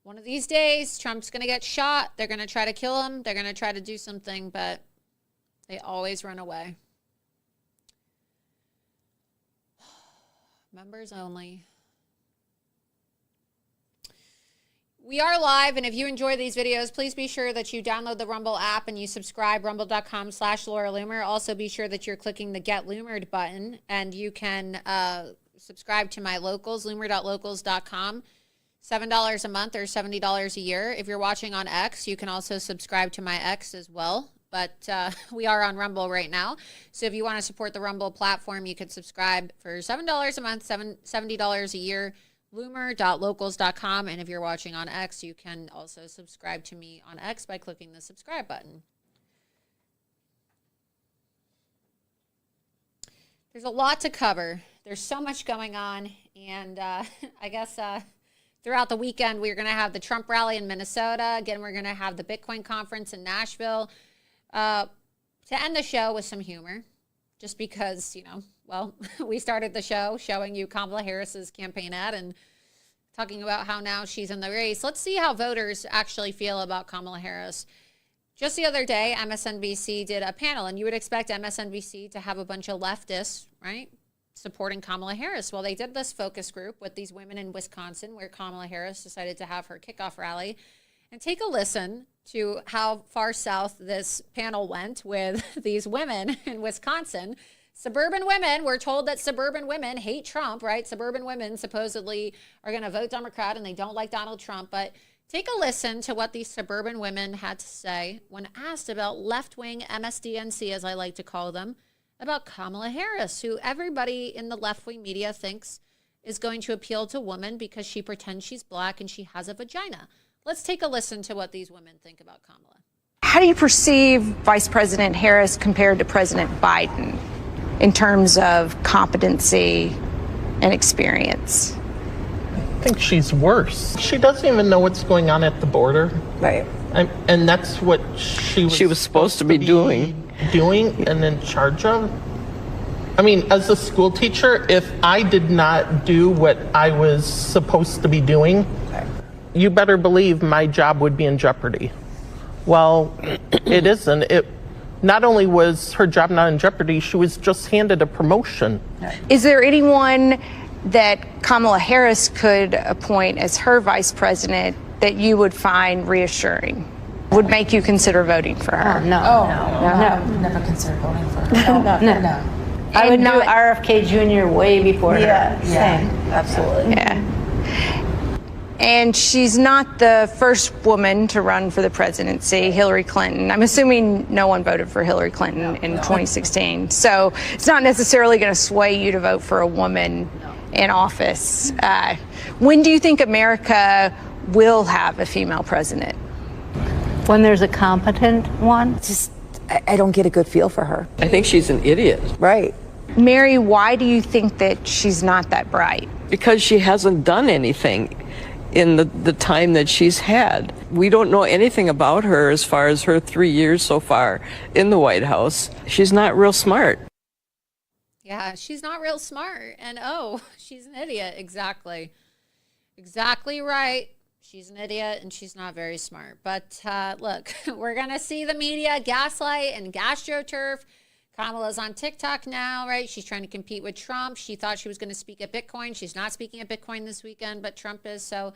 one of these days, Trump's going to get shot. They're going to try to kill him. They're going to try to do something, but they always run away. Members only. We are live, and if you enjoy these videos, please be sure that you download the Rumble app and you subscribe, rumble.com/Laura Loomer. Also, be sure that you're clicking the Get Loomered button, and you can subscribe to my locals, loomer.locals.com. $7 a month or $70 a year. If you're watching on X, you can also subscribe to my X as well. But we are on Rumble right now. So if you want to support the Rumble platform, you could subscribe for $7 a month, $70 a year. Loomer.locals.com. And if you're watching on X, you can also subscribe to me on X by clicking the subscribe button. There's a lot to cover. There's so much going on. And I guess throughout the weekend, we're going to have the Trump rally in Minnesota. Again, we're going to have the Bitcoin conference in Nashville. To end the show with some humor, just because, you know, well, we started the show showing you Kamala Harris's campaign ad and talking about how now she's in the race. Let's see how voters actually feel about Kamala Harris. Just the other day, MSNBC did a panel, and you would expect MSNBC to have a bunch of leftists, right, supporting Kamala Harris. Well, they did this focus group with these women in Wisconsin where Kamala Harris decided to have her kickoff rally. And take a listen to how far south this panel went with these women in Wisconsin. Suburban women, we're told that suburban women hate Trump, right? Suburban women supposedly are going to vote Democrat and they don't like Donald Trump. But Take a listen to what these suburban women had to say when asked about left-wing MSDNC, as I like to call them, about Kamala Harris, who everybody in the left-wing media thinks is going to appeal to women because she pretends she's black and she has a vagina. Let's take a listen to what these women think about Kamala. How do you perceive Vice President Harris compared to President Biden in terms of competency and experience? I think she's worse. She doesn't even know what's going on at the border. Right. And that's what she was supposed to be doing and in charge of. I mean, as a school teacher, if I did not do what I was supposed to be doing, you better believe my job would be in jeopardy. Well, it isn't. Not only was her job not in jeopardy, she was just handed a promotion. Is there anyone that Kamala Harris could appoint as her vice president that you would find reassuring, would make you consider voting for her? No. Never consider voting for her. No. I would do RFK Jr. way before her. Yeah, same. Absolutely. Yeah. And she's not the first woman to run for the presidency, Hillary Clinton. I'm assuming no one voted for Hillary Clinton in 2016. So it's not necessarily going to sway you to vote for a woman in office. When do you think America will have a female president? When there's a competent one. I don't get a good feel for her. I think she's an idiot. Right. Mary, why do you think that she's not that bright? Because she hasn't done anything in the time that she's had. We don't know anything about her as far as her 3 years so far in the White House. She's not real smart. Yeah, she's not real smart. And she's an idiot. Exactly right. She's an idiot and she's not very smart. But look, we're going to see the media gaslight and gastroturf. Kamala's on TikTok now, right? She's trying to compete with Trump. She thought she was going to speak at Bitcoin. She's not speaking at Bitcoin this weekend, but Trump is. So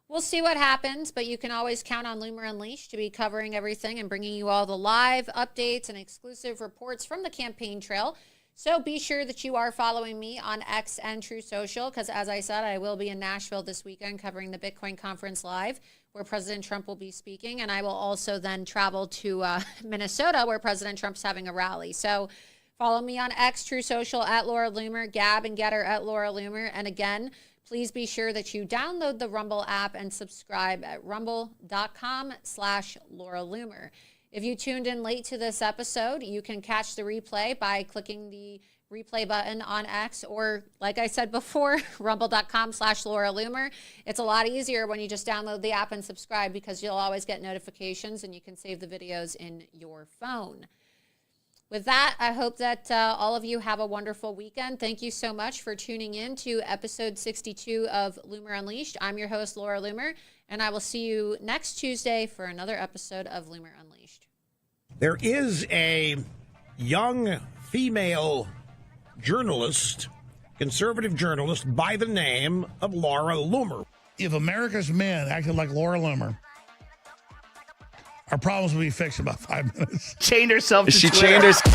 we'll see what happens. But you can always count on Loomer Unleashed to be covering everything and bringing you all the live updates and exclusive reports from the campaign trail. So be sure that you are following me on X and True Social, because as I said, I will be in Nashville this weekend covering the Bitcoin conference live, where President Trump will be speaking. And I will also then travel to Minnesota, where President Trump's having a rally. So follow me on X, True Social, at Laura Loomer, Gab and Getter at Laura Loomer. And again, please be sure that you download the Rumble app and subscribe at rumble.com/Laura Loomer. If you tuned in late to this episode, you can catch the replay by clicking the replay button on X, or like I said before, rumble.com/Laura Loomer. It's a lot easier when you just download the app and subscribe, because you'll always get notifications and you can save the videos in your phone. With that, I hope that all of you have a wonderful weekend. Thank you so much for tuning in to episode 62 of Loomer Unleashed. I'm your host, Laura Loomer, and I will see you next Tuesday for another episode of Loomer Unleashed. There is a young female journalist, conservative journalist, by the name of Laura Loomer. If America's men acted like Laura Loomer, our problems would be fixed in about 5 minutes. Chained herself to She Twitter. chained herself.